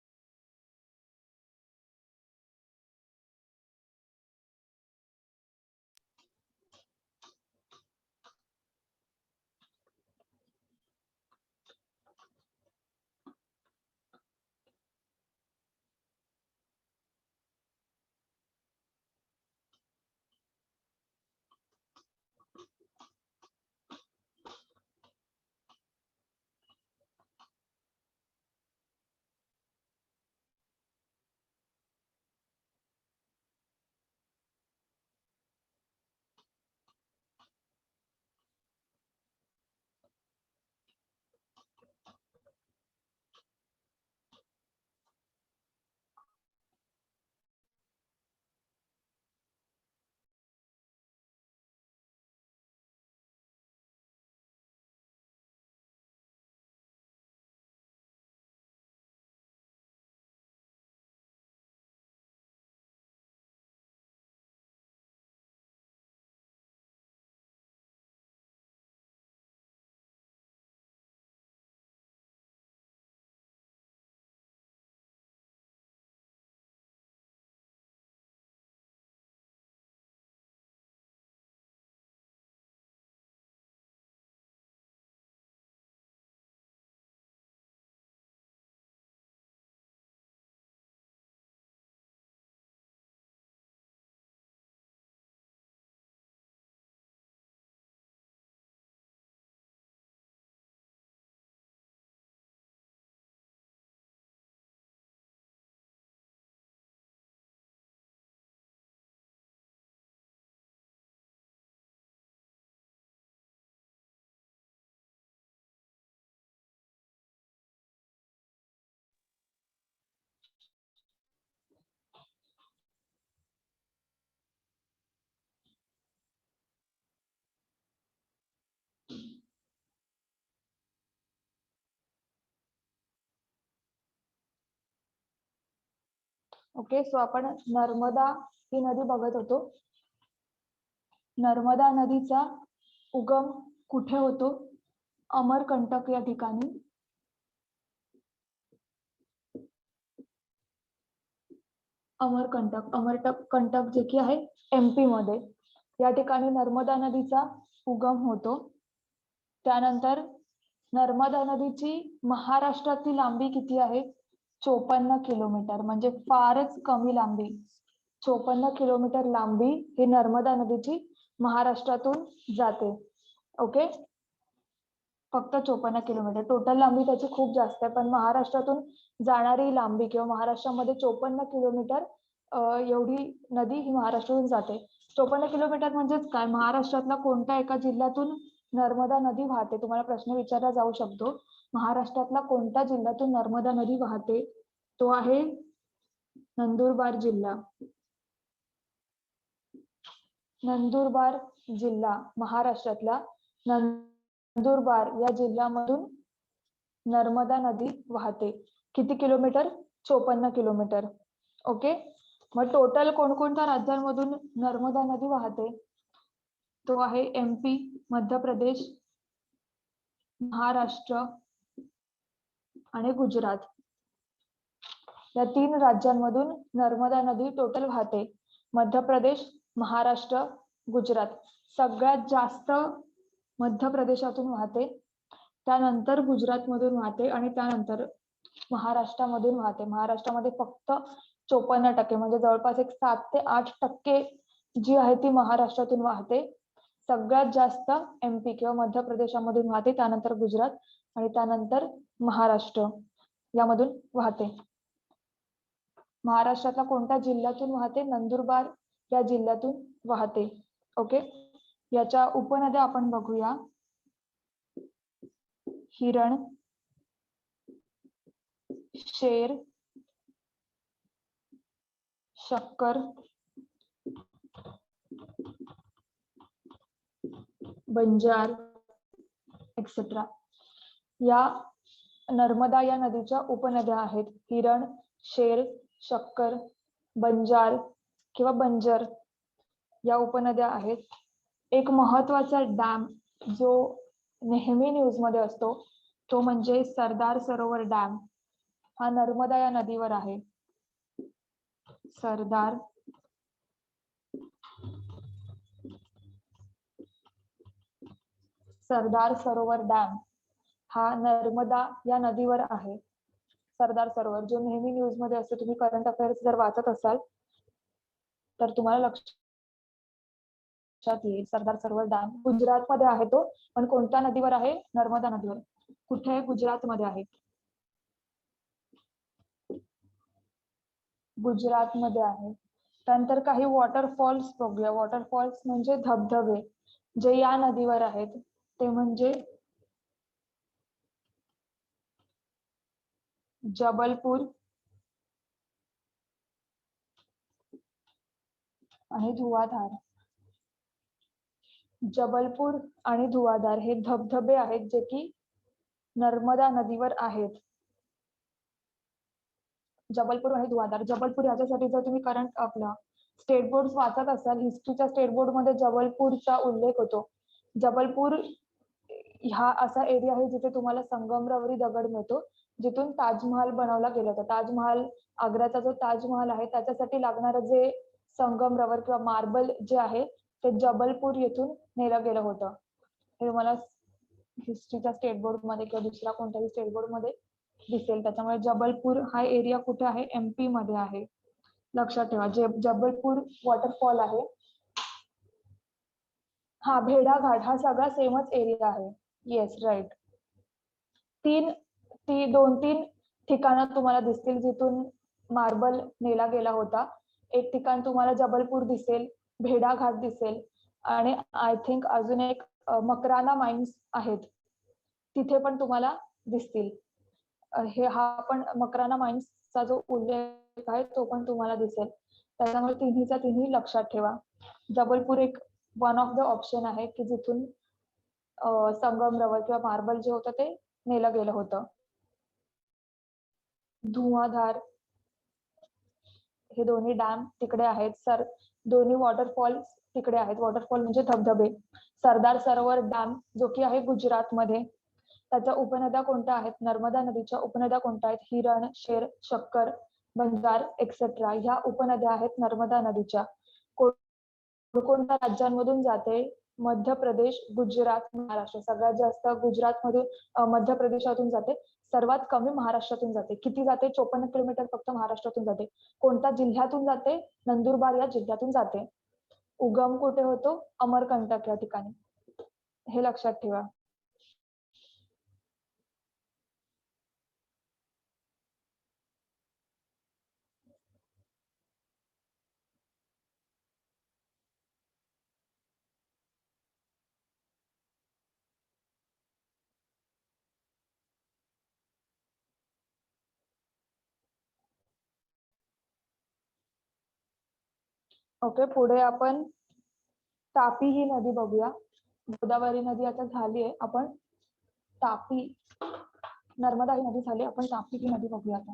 ओके, सो आपण नर्मदा ही नदी बघत होतो. नर्मदा नदीचा उगम कुठे होतो? अमरकंटक या ठिकाणी. अमरकंटक जे की आहे MP मध्ये, या ठिकाणी नर्मदा नदीचा उगम होतो. त्यानंतर नर्मदा नदीची महाराष्ट्रातील लांबी किती आहे? 54 किलोमीटर, म्हणजे फारच कमी लांबी. 54 किलोमीटर लांबी ही नर्मदा नदीची महाराष्ट्रातून जाते. ओके, फक्त 54 किलोमीटर. टोटल लांबी त्याची खूप जास्त आहे, पण महाराष्ट्रातून जाणारी लांबी किंवा महाराष्ट्रामध्ये 54 किलोमीटर एवढी नदी ही महाराष्ट्रातून जाते. 54 किलोमीटर म्हणजेच काय? महाराष्ट्रातल्या कोणत्या एका जिल्ह्यातून नर्मदा नदी वाहते? तुम्हाला प्रश्न विचारला जाऊ शकतो. महाराष्ट्रातला कोणत्या जिल्ह्यातून नर्मदा नदी वाहते? तो आहे नंदुरबार जिल्हा. नंदुरबार जिल्हा महाराष्ट्रातला नंदुरबार या जिल्ह्यामधून नर्मदा नदी वाहते. किती किलोमीटर? 54 किलोमीटर. ओके, मग टोटल कोणकोणत्या राज्यांमधून नर्मदा नदी वाहते? तो आहे MP, मध्य प्रदेश, महाराष्ट्र आणि गुजरात. या 3 राज्यांमधून नर्मदा नदी टोटल वाहते. मध्य प्रदेश, महाराष्ट्र, गुजरात. सगळ्यात जास्त मध्य प्रदेशातून वाहते, त्यानंतर गुजरात मधून वाहते आणि त्यानंतर महाराष्ट्रामधून वाहते. महाराष्ट्रामध्ये फक्त 54% म्हणजे जवळपास एक 7 ते 8% जी आहे ती महाराष्ट्रातून वाहते. सगळ्यात जास्त MP किंवा मध्य प्रदेशामधून वाहते, त्यानंतर गुजरात आणि त्यानंतर महाराष्ट्र यामधून वाहते. महाराष्ट्रातल्या कोणत्या जिल्ह्यातून वाहते? नंदुरबार या जिल्ह्यातून वाहते. ओके, याच्या उपनद्या आपण बघूया. हिरण, शेर, शक्कर, बंजार एक्सेट्रा या नर्मदा या नदीच्या उपनद्या आहेत. हिरण, शेर, शक्कर, बंजार किंवा बंजर या उपनद्या आहेत. एक महत्वाचा डॅम जो नेहमी न्यूज मध्ये असतो तो म्हणजे सरदार सरोवर डॅम. हा नर्मदा या नदीवर आहे. सरदार सरोवर डॅम हा नर्मदा या नदीवर आहे. सरदार सरोवर जो नेहमी न्यूज मध्ये असतो, तुम्ही करंट अफेअर्स जर वाचत असाल तर तुम्हाला लक्षात येईल. सरदार सरोवर डॅम गुजरात मध्ये आहे तो, पण कोणत्या नदीवर आहे? नर्मदा नदीवर. कुठे? गुजरात मध्ये आहे. गुजरात मध्ये आहे. त्यानंतर काही वॉटरफॉल्स बघूया. वॉटरफॉल्स म्हणजे धबधबे जे या नदीवर आहेत ते म्हणजे जबलपूर आणि धुवाधार. जबलपूर आणि धुवाधार हे धबधबे आहेत जे की नर्मदा नदीवर आहेत. जबलपूर आणि धुवाधार. जबलपूर याच्यासाठी जर तुम्ही करंट आपला स्टेट बोर्ड वाचत असाल, हिस्ट्रीच्या स्टेट बोर्ड मध्ये जबलपूरचा उल्लेख होतो. जबलपूर हा असा एरिया आहे जिथे तुम्हाला संगमरवरी दगड मिळतो, जिथून ताजमहाल बनवला गेला होता. ताजमहाल, आग्र्याचा जो ताजमहाल आहे त्याच्यासाठी लागणारं जे संगमरवर किंवा मार्बल जे आहे ते जबलपूर येथून नेलं गेलं होतं. हे तुम्हाला हिस्ट्रीच्या स्टेट बोर्ड मध्ये किंवा दुसऱ्या कोणत्याही स्टेट बोर्ड मध्ये दिसेल. त्याच्यामुळे जबलपूर हा एरिया कुठे आहे? MP मध्ये आहे. लक्षात ठेवा. जबलपूर वॉटरफॉल आहे. हा भेड़ाघाट हा सगळा सेमच एरिया आहे. Yes, right. दोन तीन ठिकाणं तुम्हाला दिसतील जिथून मार्बल नेला गेला होता. एक ठिकाण तुम्हाला जबलपूर दिसेल, भेड़ाघाट दिसेल आणि आय थिंक अजून एक मकराना माइन्स आहेत, तिथे पण तुम्हाला दिसतील. हा पण मकराना माइन्सचा जो उल्लेख आहे तो पण तुम्हाला दिसेल. त्याच्यामुळे तिन्हीचा तिन्ही लक्षात ठेवा. जबलपूर एक वन ऑफ द ऑप्शन आहे की जिथून संगमरवर किंवा मार्बल जे होतं ते नेलं गेलं होतं. धुवाधार हे दोन्ही डॅम तिकडे आहेत. दोन्ही वॉटरफॉल्स तिकडे आहेत. वॉटरफॉल म्हणजे धबधबे. सरदार सरोवर डॅम जो की आहे गुजरात मध्ये, त्याच्या उपनद्या कोणत्या आहेत? नर्मदा नदीच्या उपनद्या कोणत्या आहेत? हिरण, शेर, शक्कर, बंजार एक्सेट्रा ह्या उपनद्या आहेत नर्मदा नदीच्या. कोणत्या राज्यांमधून जाते? मध्य प्रदेश, गुजरात, महाराष्ट्र. सगळ्यात जास्त गुजरात मधून मध्य प्रदेशातून जाते. सर्वात कमी महाराष्ट्रातून जाते. किती जाते? 54 किलोमीटर फक्त महाराष्ट्रातून जाते. कोणत्या जिल्ह्यातून जाते? नंदुरबार या जिल्ह्यातून जाते. उगम कुठे होतो? अमरकंटक या ठिकाणी. हे लक्षात ठेवा. ओके, पुढे आपण तापी ही नदी बघूया. गोदावरी नदी आता झाली आहे. आपण तापी, नर्मदा ही नदी झाली, आपण तापी ही नदी बघूया आता.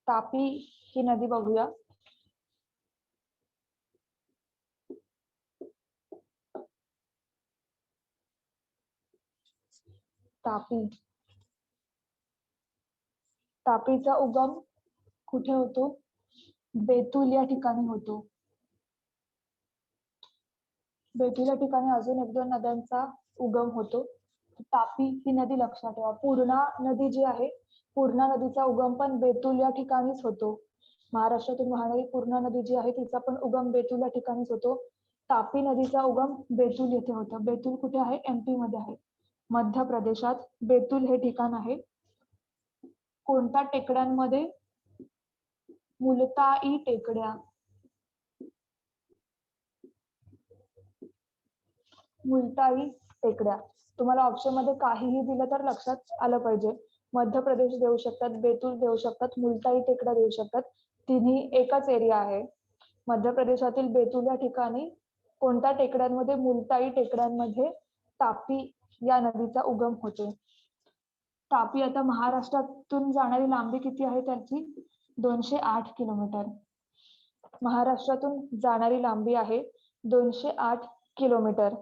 तापी ही नदी बघूया. तापी. तापीचा उगम कुठे होतो? बेतूल या ठिकाणी होतो. बेतूल या ठिकाणी अजून एक दोन नद्यांचा उगम होतो. तापी ही नदी लक्षात ठेवा. पूर्णा नदी जी आहे, पूर्णा नदीचा उगम पण बेतूल या ठिकाणीच होतो. महाराष्ट्रातून वाहणारी पूर्णा नदी जी आहे तिचा पण उगम बेतूल या ठिकाणीच होतो. तापी नदीचा उगम बेतूल येथे होतो. बेतूल कुठे आहे? MP मध्ये आहे. मध्य प्रदेशात बेतूल हे ठिकाण आहे. कोणत्या टेकड्यांमध्ये? मुलताई टेकड्या. मुलताई टेकड्या. तुम्हाला ऑप्शन मध्ये काहीही दिलं तर लक्षात आलं पाहिजे. मध्य प्रदेश देऊ शकतात, बेतूल देऊ शकतात, मुलताई टेकड्या देऊ शकतात. तिन्ही एकच एरिया आहे. मध्य प्रदेशातील बेतूल या ठिकाणी कोणत्या टेकड्यांमध्ये? मुलताई टेकड्यांमध्ये तापी या नदीचा उगम होतो. तापी आता महाराष्ट्रातून जाणारी लांबी किती आहे त्याची? 208 किलोमीटर. महाराष्ट्रातून जाणारी लांबी आहे 208 किलोमीटर.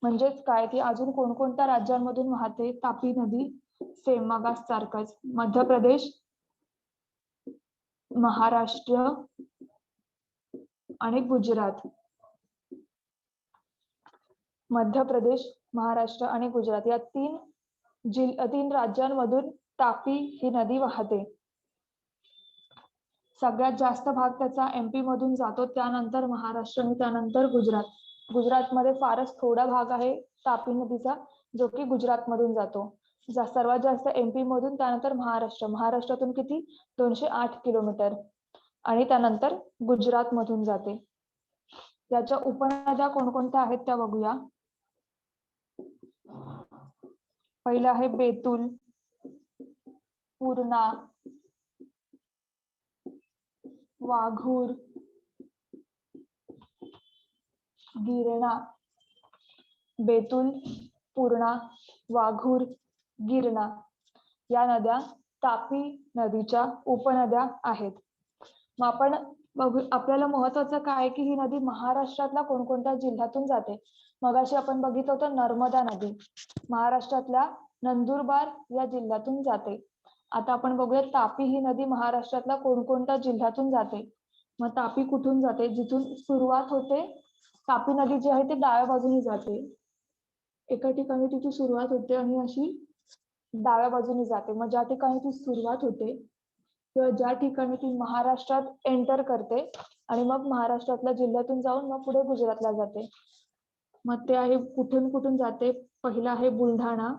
म्हणजेच काय, ती अजून कोणकोणत्या राज्यांमधून वाहते तापी नदी? सेम मगाच सारखंच. मध्य प्रदेश, महाराष्ट्र आणि गुजरात. मध्य प्रदेश, महाराष्ट्र आणि गुजरात या तीन राज्यांमधून तापी ही नदी वाहते. सगळ्यात जास्त भाग त्याचा MP मधून जातो, त्यानंतर महाराष्ट्र आणि त्यानंतर गुजरात. गुजरातमध्ये फारच थोडा भाग आहे तापी नदीचा जो की गुजरात मधून जातो. सर्वात जास्त MP मधून, त्यानंतर महाराष्ट्र. महाराष्ट्रातून किती? 208 किलोमीटर आणि त्यानंतर गुजरात मधून जाते. त्याच्या उपनद्या कोणकोणत्या आहेत त्या बघूया. पहिलं आहे बेतूल, पूर्णा, वाघूर, गिरणा. बेतूल, पूर्णा, वाघूर, गिरणा या नद्या तापी नदीच्या उपनद्या आहेत. मग आपण बघू, आपल्याला महत्वाचं काय आहे की ही नदी महाराष्ट्रातल्या कोणकोणत्या जिल्ह्यातून जाते. मगाशी आपण बघितलं होतं नर्मदा नदी महाराष्ट्रातल्या नंदुरबार या जिल्ह्यातून जाते. आता आपण बघूया तापी ही नदी महाराष्ट्रातल्या कोणकोणत्या जिल्ह्यातून जाते. मग तापी कुठून जाते? जिथून सुरुवात होते, तापी नदी जी आहे ती डाव्या बाजूने जाते. एका ठिकाणी तिची सुरुवात होते आणि अशी डाव्या बाजूने जाते. मग ज्या ठिकाणी ती सुरुवात होते किंवा ज्या ठिकाणी ती महाराष्ट्रात एंटर करते आणि मग महाराष्ट्रातल्या जिल्ह्यातून जाऊन मग पुढे गुजरातला जाते. मग ते आहे कुठून कुठून जाते. पहिला आहे बुलढाणा,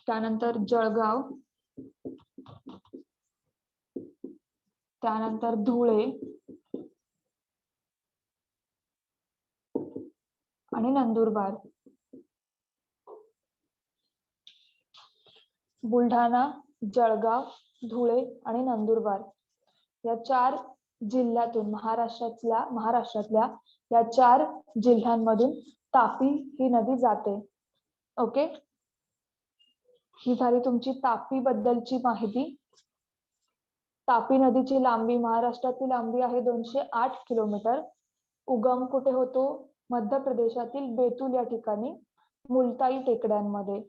त्यानंतर जळगाव, त्यानंतर धुळे आणि नंदुरबार. बुलढाणा, जळगाव, धुळे आणि नंदुरबार या 4 जिल्ह्यातून महाराष्ट्रातल्या या 4 जिल्ह्यांमधून तापी ही नदी जाते. ओके, ही झाली तुमची तापी बद्दलची माहिती. तापी नदीची लांबी, महाराष्ट्रातील लांबी आहे 208 किलोमीटर. उगम कुठे होतो? मध्य प्रदेशातील बेतूल या ठिकाणी, मुलताई टेकड्यांमध्ये.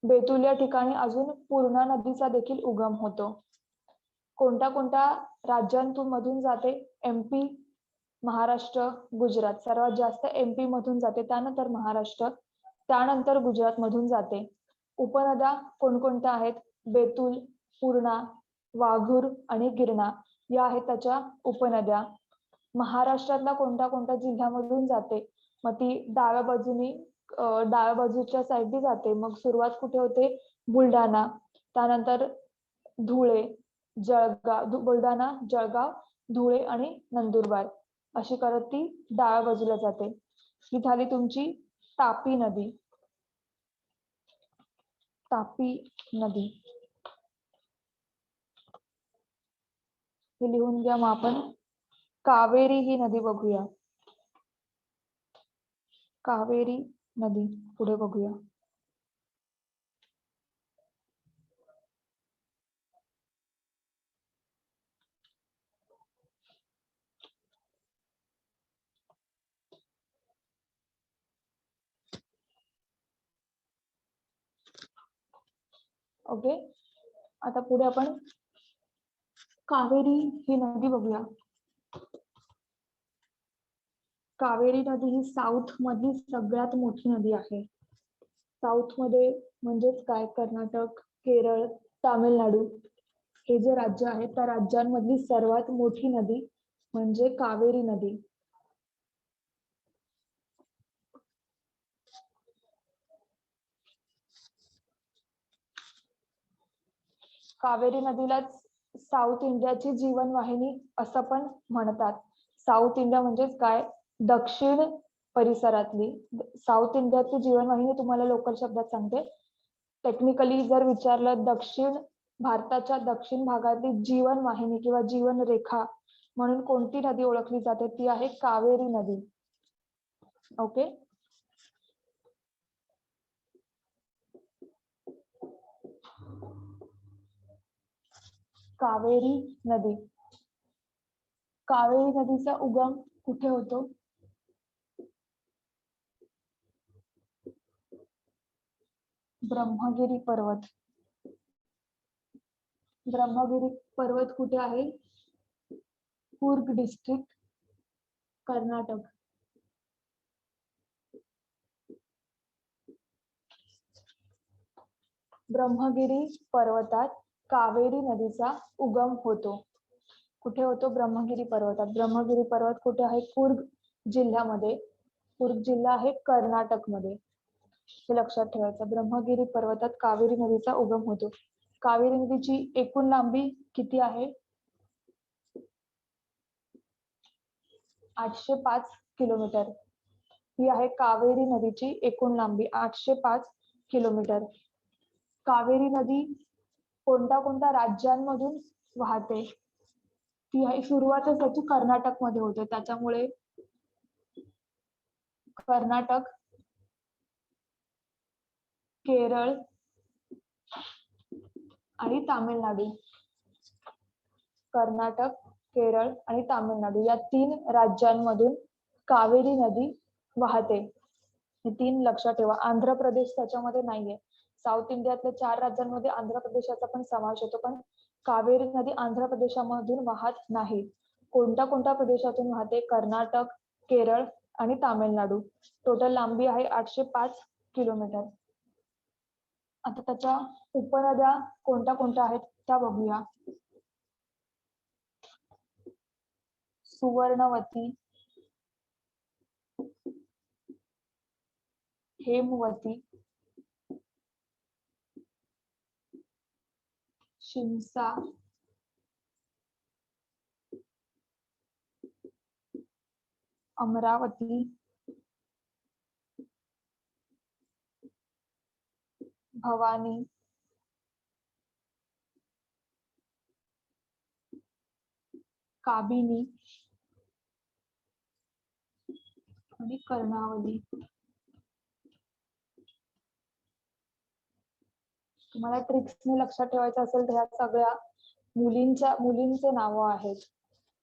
बेतूल या ठिकाणी अजून पूर्णा नदीचा देखील उगम होतो. कोणत्या कोणत्या राज्यांतून मधून जाते? MP, महाराष्ट्र, गुजरात. सर्वात जास्त MP मधून जाते, त्यानंतर महाराष्ट्र, त्यानंतर गुजरात मधून जाते. उपनद्या कोणकोणत्या आहेत? बेतूल, पूर्णा, वाघूर आणि गिरणा या आहेत त्याच्या उपनद्या. महाराष्ट्रातल्या कोणत्या कोणत्या जिल्ह्यामधून जाते? मग ती डाव्या बाजूच्या साईडनी जाते. मग सुरुवात कुठे होते? बुलढाणा, त्यानंतर धुळे, बुलढाणा, जळगाव, धुळे आणि नंदुरबार अशी करत ती डाव्या बाजूला जाते. ही झाली तुमची तापी नदी. तापी नदी हे लिहून घ्या. मग आपण कावेरी ही नदी बघूया. कावेरी नदी पुढे बघूया. ओके, आता पुढे आपण कावेरी ही नदी बघूया. कावेरी नदी ही साऊथ मधली सगळ्यात मोठी नदी आहे. साऊथ मध्ये म्हणजेच काय, कर्नाटक, केरळ, तामिळनाडू हे जे राज्य आहेत त्या राज्यांमधली सर्वात मोठी नदी म्हणजे कावेरी नदी. कावेरी नदीलाच साऊथ इंडियाची जीवनवाहिनी असं पण म्हणतात. साऊथ इंडिया म्हणजेच काय, दक्षिण परिसरातली. साऊथ इंडियाची जीवनवाहिनी तुम्हाला लोकल शब्दात सांगते. टेक्निकली जर विचारलं, दक्षिण भारताच्या दक्षिण भागातली जीवनवाहिनी किंवा जीवनरेखा म्हणून कोणती नदी ओळखली जाते, ती आहे कावेरी नदी. ओके, कावेरी नदी. कावेरी नदीचा उगम कुठे होतो? ब्रह्मगिरी पर्वत. ब्रह्मगिरी पर्वत कुठे आहे? कूर्ग डिस्ट्रिक्ट, कर्नाटक. ब्रह्मगिरी पर्वतात कावेरी नदीचा उगम होतो. कुठे होतो? ब्रह्मगिरी पर्वतात. ब्रह्मगिरी पर्वत कुठे आहे? कूर्ग जिल्ह्यामध्ये. कूर्ग जिल्हा आहे कर्नाटक मध्ये, हे लक्षात ठेवायचं. ब्रह्मगिरी पर्वतात कावेरी नदीचा उगम होतो. कावेरी नदीची एकूण लांबी किती आहे? 805 किलोमीटर ही आहे कावेरी नदीची एकूण लांबी, 805 किलोमीटर. कावेरी नदी कोणत्या कोणत्या राज्यांमधून वाहते? ती आहे, सुरुवातच त्याची कर्नाटक मध्ये होते, त्याच्यामुळे कर्नाटक, केरळ आणि तामिळनाडू. कर्नाटक, केरळ आणि तामिळनाडू या 3 राज्यांमधून कावेरी नदी वाहते. हे 3 लक्षात ठेवा. आंध्र प्रदेश त्याच्यामध्ये नाहीये. साऊथ इंडियातल्या 4 राज्यांमध्ये आंध्र प्रदेशाचा पण समावेश होतो, पण कावेरी नदी आंध्र प्रदेशामधून वाहत नाही. कोणत्या कोणत्या प्रदेशातून वाहते? कर्नाटक, केरळ आणि तामिळनाडू. टोटल लांबी आहे 805 किलोमीटर. आता त्याच्या उपनद्या कोणत्या कोणत्या आहेत त्या बघूया. सुवर्णवती, हेमवती, शिमसा, अमरावती, भवानी, काबिनी आणि कर्णावती. तुम्हाला ट्रिक्सने लक्षात ठेवायचं असेल तर ह्या सगळ्या मुलींचे नाव आहेत.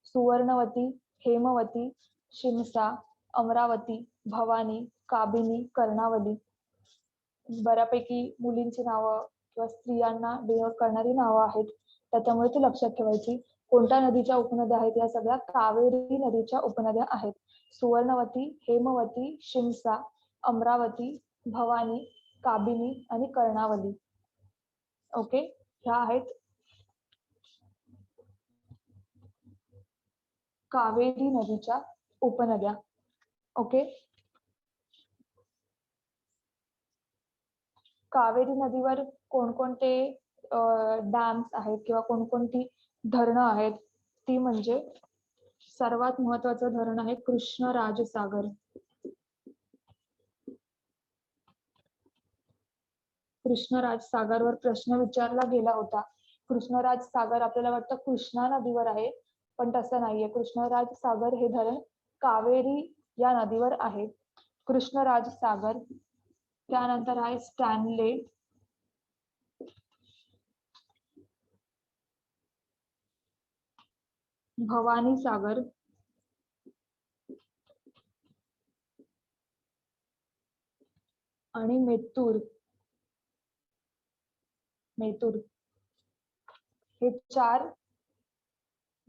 सुवर्णवती, हेमवती, शिमसा, अमरावती, भवानी, काबिनी, कर्णावली. बऱ्यापैकी मुलींची नावं किंवा स्त्रियांना डिनोट करणारी नावं आहेत, त्याच्यामुळे ती लक्षात ठेवायची. कोणत्या नदीच्या उपनद्या आहेत? या सगळ्या कावेरी नदीच्या उपनद्या आहेत. सुवर्णवती, हेमवती, शिमसा, अमरावती, भवानी, काबिनी आणि कर्णावली. ओके, ह्या आहेत कावेरी नदीच्या उपनद्या. ओके, कावेरी नदीवर कोणकोणते डॅम्स आहेत किंवा कोणकोणती धरणं आहेत? ती म्हणजे सर्वात महत्वाचं धरण आहे कृष्णराजसागर. कृष्णराजसागरवर प्रश्न विचारला गेला होता. कृष्णराजसागर आपल्याला वाटतं कृष्णा नदीवर आहे, पण तसं नाहीये. कृष्णराजसागर हे धरण कावेरी या नदीवर आहे. कृष्णराजसागर. त्यानंतर आहे स्टॅनले, भवानी सागर, आणि मेत्तूर. मेतूर हे 4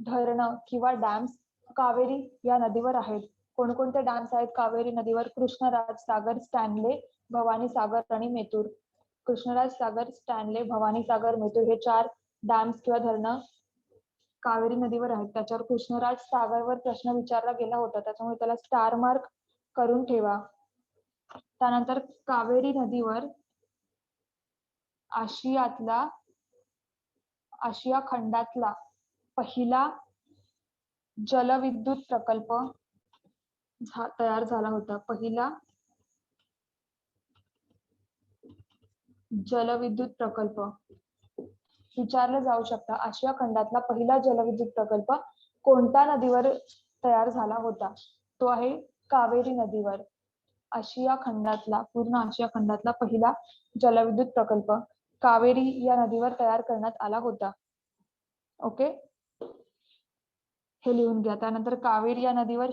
धरणं किंवा डॅम्स कावेरी या नदीवर आहेत. कोणकोणते डॅम्स आहेत कावेरी नदीवर? कृष्णराज सागर, स्टॅनले, भवानी सागर आणि मेतूर. कृष्णराज सागर, स्टॅनले, भवानी सागर, मेतूर हे 4 डॅम्स किंवा धरणं कावेरी नदीवर आहेत. त्याच्यावर कृष्णराज सागरवर प्रश्न विचारला गेला होता, त्याच्यामुळे त्याला स्टार मार्क करून ठेवा. त्यानंतर कावेरी नदीवर आशिया खंडातला पहिला जलविद्युत प्रकल्प तयार झाला होता. पहिला जलविद्युत प्रकल्प विचारलं जाऊ शकता. आशिया खंडातला पहिला जलविद्युत प्रकल्प कोणत्या नदीवर तयार झाला होता? तो आहे कावेरी नदीवर. पूर्ण आशिया खंडातला पहिला जलविद्युत प्रकल्प कावेरी या नदीवर तयार करण्यात आला होता. ओके, हे लिहून घ्या. त्यानंतर कावेरी या नदीवर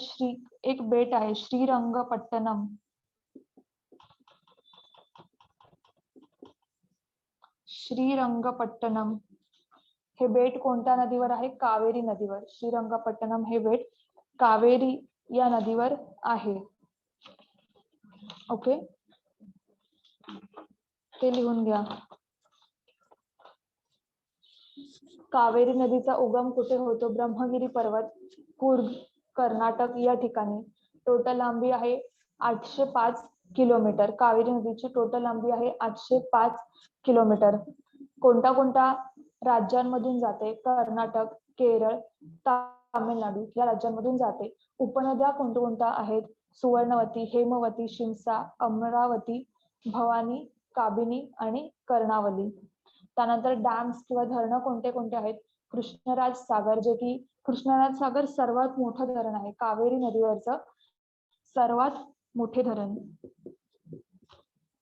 एक बेट आहे, श्रीरंगपट्टणम. श्रीरंगपट्टणम हे बेट कोणत्या नदीवर आहे? कावेरी नदीवर. श्रीरंगपट्टणम हे बेट कावेरी या नदीवर आहे. ओके, ते लिहून घ्या. कावेरी नदीचा उगम कुठे होतो? ब्रह्मगिरी पर्वत, कूर्ग, कर्नाटक या ठिकाणी. टोटल लांबी आहे 805 किलोमीटर. कावेरी नदीची टोटल लांबी आहे 805 किलोमीटर. कोणत्या राज्यांमधून जाते? कर्नाटक, केरळ, तामिळनाडू या राज्यांमधून जाते. उपनद्या कोणत्या आहेत? सुवर्णवती, हेमवती, शिमसा, अमरावती, भवानी, काबिनी आणि कर्णावली. त्यानंतर डॅम्स किंवा धरणं कोणते आहेत? कृष्णराज सागर, जे की कृष्णराज सागर सर्वात मोठं धरण आहे, कावेरी नदीवरचं सर्वात मोठे धरण.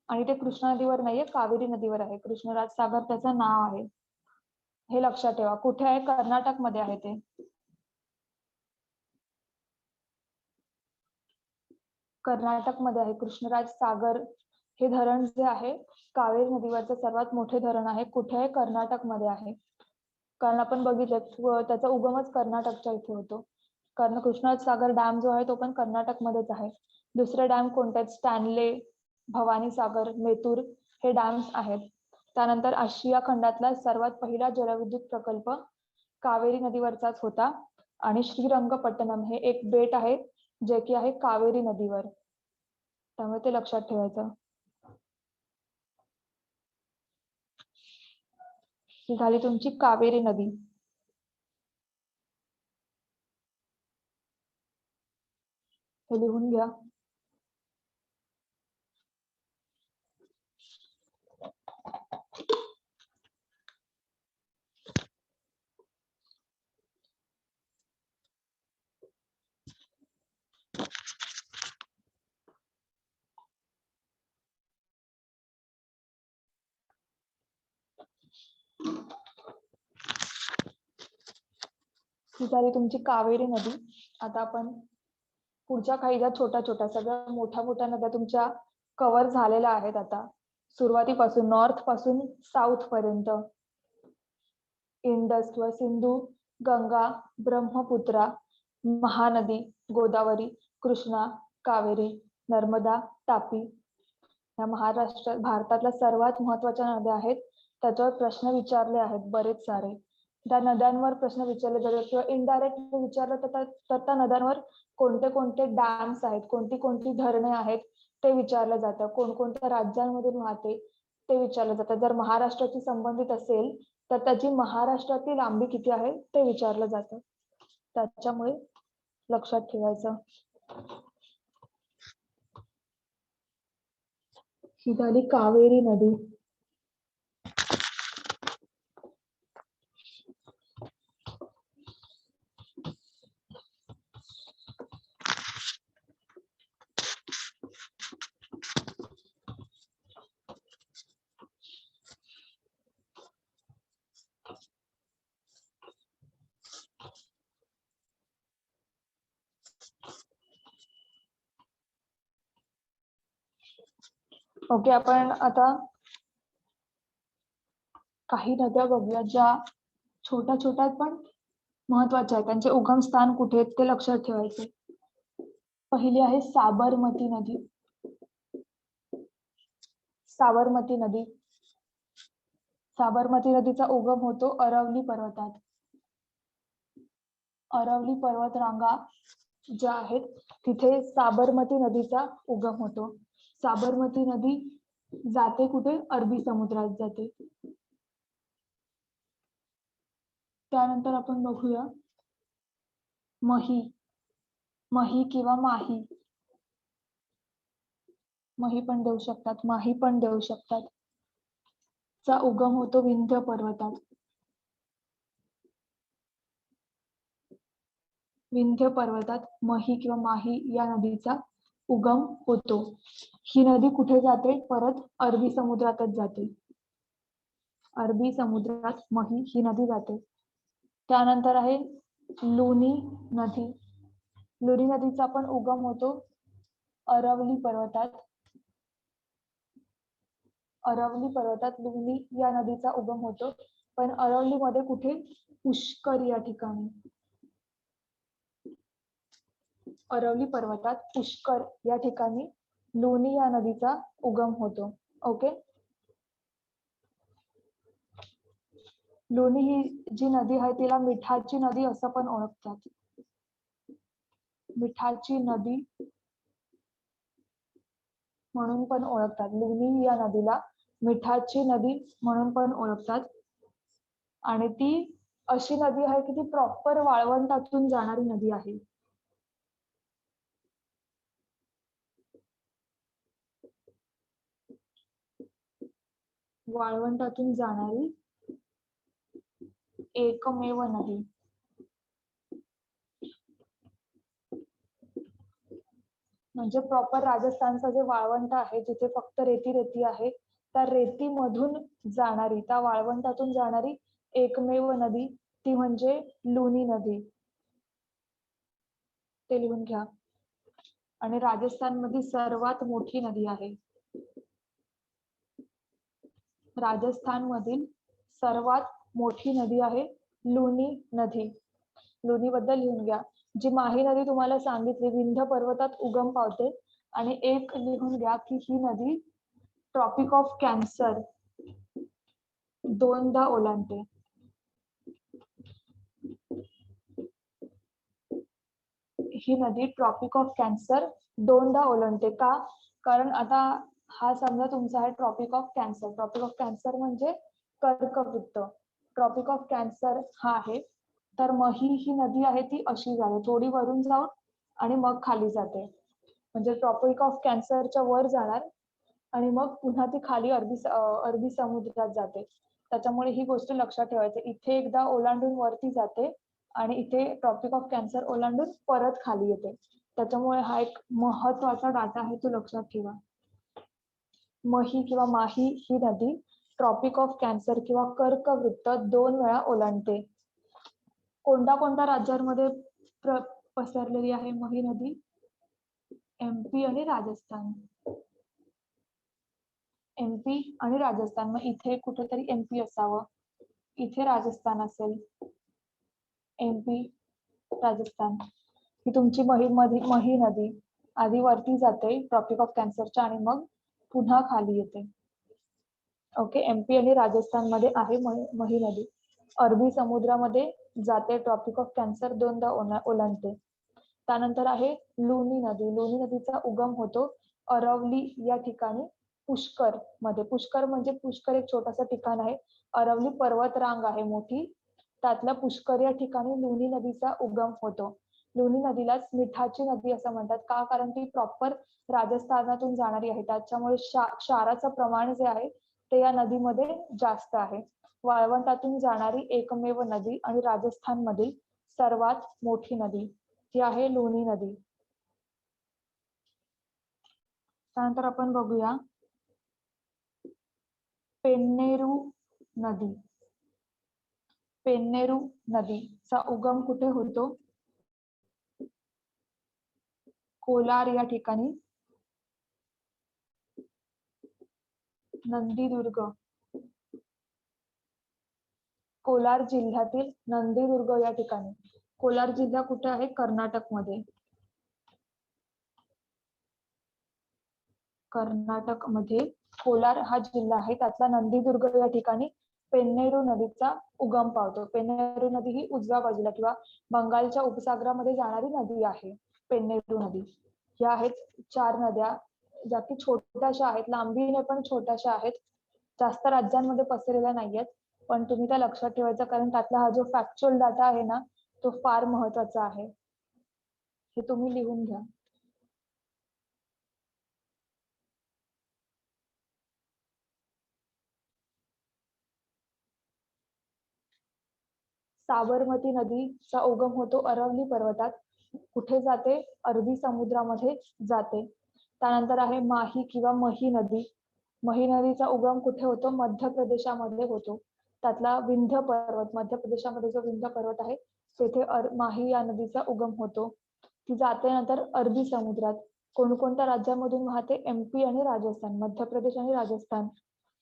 आणि ते कृष्णा नदीवर नाहीये, कावेरी नदीवर आहे. कृष्णराज सागर त्याचं नाव आहे, हे लक्षात ठेवा. कुठे आहे? कर्नाटक मध्ये आहे ते. कर्नाटक मध्ये आहे कृष्णराज सागर हे धरण जे आहे कावेरी नदीवरचं सर्वात मोठे धरण आहे. कुठे आहे? कर्नाटक मध्ये आहे. कारण आपण बघितलं त्याचा उगमच कर्नाटकच्या इथे होतो. कारण कृष्णराज सागर डॅम जो आहे तो पण कर्नाटक मध्येच आहे. दुसरे डॅम कोणते आहेत? स्टॅनले, भवानी सागर, मेतूर हे डॅम्स आहेत. त्यानंतर आशिया खंडातला सर्वात पहिला जलविद्युत प्रकल्प कावेरी नदीवरचाच होता. आणि श्रीरंगपट्टणम हे एक बेट आहे जे की आहे कावेरी नदीवर, त्यामुळे ते लक्षात ठेवायचं. ही झाली तुमची कावेरी नदी. हे लिहून घ्या. ही झाली तुमची कावेरी नदी. आता आपण पुढच्या काही ज्या छोट्या सगळ्या मोठ्या नद्या तुमच्या कव्हर झालेल्या आहेत. आता सुरुवातीपासून नॉर्थ पासून साऊथ पर्यंत इंडस किंवा सिंधू, गंगा, ब्रह्मपुत्रा, महानदी, गोदावरी, कृष्णा, कावेरी, नर्मदा, तापी या भारतातल्या सर्वात महत्वाच्या नद्या आहेत. त्याच्यावर प्रश्न विचारले आहेत बरेच सारे. त्या नद्यांवर प्रश्न विचारले जातात किंवा इनडायरेक्ट विचारलं तर त्या नद्यांवर कोणते डॅम्स आहेत, कोणती धरणे आहेत ते विचारलं जातं. कोणकोणत्या राज्यांमधून वाहते ते विचारलं जातं. जर महाराष्ट्राची संबंधित असेल तर त्याची महाराष्ट्रातील लांबी किती आहे ते विचारलं जातं. त्याच्यामुळे लक्षात ठेवायचं. ही झाली कावेरी नदी. ओके, आपण आता काही नद्या बघूया ज्या छोट्या छोट्या पण महत्वाच्या आहेत, त्यांचे उगम स्थान कुठे आहेत ते लक्षात ठेवायचे. पहिली आहे साबरमती नदी. साबरमती नदी. साबरमती नदीचा उगम होतो अरवली पर्वतात. अरवली पर्वत रांगा ज्या आहेत तिथे साबरमती नदीचा उगम होतो. साबरमती नदी जाते कुठे? अरबी समुद्रात जाते. त्यानंतर आपण बघूया मही. मही किंवा माही. मही पण देऊ शकतात, माही पण देऊ शकतात. चा उगम होतो विंध्य पर्वतात. विंध्य पर्वतात मही किंवा माही या नदीचा उगम होतो. ही नदी कुठे जाते? परत अरबी समुद्रातच जाते. अरबी समुद्रात मही ही नदी जाते. त्यानंतर आहे लुनी नदी. लुनी नदीचा पण उगम होतो अरवली पर्वतात. अरवली पर्वतात लुनी या नदीचा उगम होतो, पण अरवली मध्ये कुठे? पुष्कर या ठिकाणी. अरवली पर्वतात पुष्कर या ठिकाणी लुनी या नदीचा उगम होतो. ओके. लुनी ही जी नदी आहे तिला मिठाची नदी असं पण ओळखतात. मिठाची नदी म्हणून पण ओळखतात. लुनी या नदीला मिठाची नदी म्हणून पण ओळखतात. आणि ती अशी नदी आहे की ती प्रॉपर वाळवंटातून जाणारी नदी आहे. वाळवंटातून जाणारी एकमेव नदी. म्हणजे प्रॉपर राजस्थानचं जे वाळवंट आहे जिथे फक्त रेती रेती आहे, त्या रेतीमधून जाणारी, त्या वाळवंटातून जाणारी एकमेव नदी ती म्हणजे लुनी नदी. ते लिहून घ्या. आणि राजस्थान मधील सर्वात मोठी नदी आहे. राजस्थान मधील सर्वात मोठी नदी आहे लुनी नदी. लुनी बद्दल लिहून घ्या. जी माही नदी तुम्हाला सांगितली विंध्य पर्वतात उगम पावते, आणि एक लिहून घ्या की ही नदी ट्रॉपिक ऑफ कॅन्सर दोनदा ओलांडते. ही नदी ट्रॉपिक ऑफ कॅन्सर दोनदा ओलांडते. का? कारण आता हा समजा तुमचा आहे tropic of cancer. Tropic of cancer म्हणजे कर्कवृत्त. ट्रॉपिक ऑफ कॅन्सर हा आहे. तर मही ही नदी आहे ती अशी जाते, थोडी वरून जाऊन आणि मग खाली जाते. म्हणजे ट्रॉपिक ऑफ कॅन्सरच्या वर जाणार आणि मग पुन्हा ती खाली अरबी समुद्रात जाते. त्याच्यामुळे ही गोष्ट लक्षात ठेवायची. इथे एकदा ओलांडून वरती जाते आणि इथे ट्रॉपिक ऑफ कॅन्सर ओलांडून परत खाली येते. त्याच्यामुळे हा एक महत्वाचा डाटा आहे, तो लक्षात ठेवा. मही किंवा माही ही नदी ट्रॉपिक ऑफ कॅन्सर किंवा कर्कवृत्त 2 वेळा ओलांडते. कोणत्या कोणत्या राज्यांमध्ये पसरलेली आहे मही नदी? MP आणि राजस्थान. MP आणि राजस्थान. मग इथे कुठेतरी MP असावं, इथे राजस्थान असेल. MP राजस्थान ही तुमची मही नदी आधी वरती जाते ट्रॉपिक ऑफ कॅन्सरच्या आणि मग पुन्हा खाली येते. ओके. MP आणि राजस्थान मध्ये आहे मही नदी. अरबी समुद्रामध्ये जाते, ट्रॉपिक ऑफ कॅन्सर दोनदा ओलांडते. त्यानंतर आहे लुनी नदी. लुनी नदीचा उगम होतो अरवली या ठिकाणी पुष्कर मध्ये. पुष्कर म्हणजे पुष्कर एक छोटंसं ठिकाण आहे. अरवली पर्वत रांग आहे मोठी, त्यातल्या पुष्कर या ठिकाणी लुनी नदीचा उगम होतो. लुनी नदीलाच मिठाची नदी असं म्हणतात. का? कारण ती प्रॉपर राजस्थानातून जाणारी आहे, त्याच्यामुळे क्षाराचं प्रमाण जे आहे ते या नदीमध्ये जास्त आहे. वाळवंटातून जाणारी एकमेव नदी आणि राजस्थान मधील सर्वात मोठी नदी ही आहे लुनी नदी. त्यानंतर आपण बघूया पेन्नेरू नदी. पेन्नेरू नदीचा उगम कुठे होतो? कोलार या ठिकाणी. नंदीदुर्ग कोलार जिल्ह्यातील नंदीदुर्ग या ठिकाणी. कोलार जिल्हा कुठे आहे? कर्नाटकमध्ये. कर्नाटकमध्ये कोलार हा जिल्हा आहे, त्यातला नंदीदुर्ग या ठिकाणी पेन्नेरू नदीचा उगम पावतो. पेन्नेरू नदी ही उजव्या बाजूला किंवा बंगालच्या उपसागरामध्ये जाणारी नदी आहे पेन्नेरू नदी. या आहेत 4 नद्या, ज्या की छोट्याशा आहेत, लांबीने पण छोट्याशा आहेत, जास्त राज्यांमध्ये पसरलेल्या नाहीयेत, पण तुम्ही त्या लक्षात ठेवायचं, कारण त्यातला हा जो फॅक्च्युअल डाटा आहे ना, तो फार महत्वाचा आहे. हे तुम्ही लिहून घ्या. साबरमती नदीचा उगम होतो अरवली पर्वतात. कुठे जाते? अरबी समुद्रामध्ये जाते. त्यानंतर आहे माही किंवा मही नदी. मही नदीचा उगम कुठे होतो? मध्य प्रदेशामध्ये होतो. त्यातला विंध्य पर्वत, मध्य प्रदेशामध्ये जो विंध्य पर्वत आहे तेथे माही या नदीचा उगम होतो. ती जाते नंतर अरबी समुद्रात. कोणकोणत्या राज्यामधून वाहते? MP आणि राजस्थान, मध्य प्रदेश आणि राजस्थान.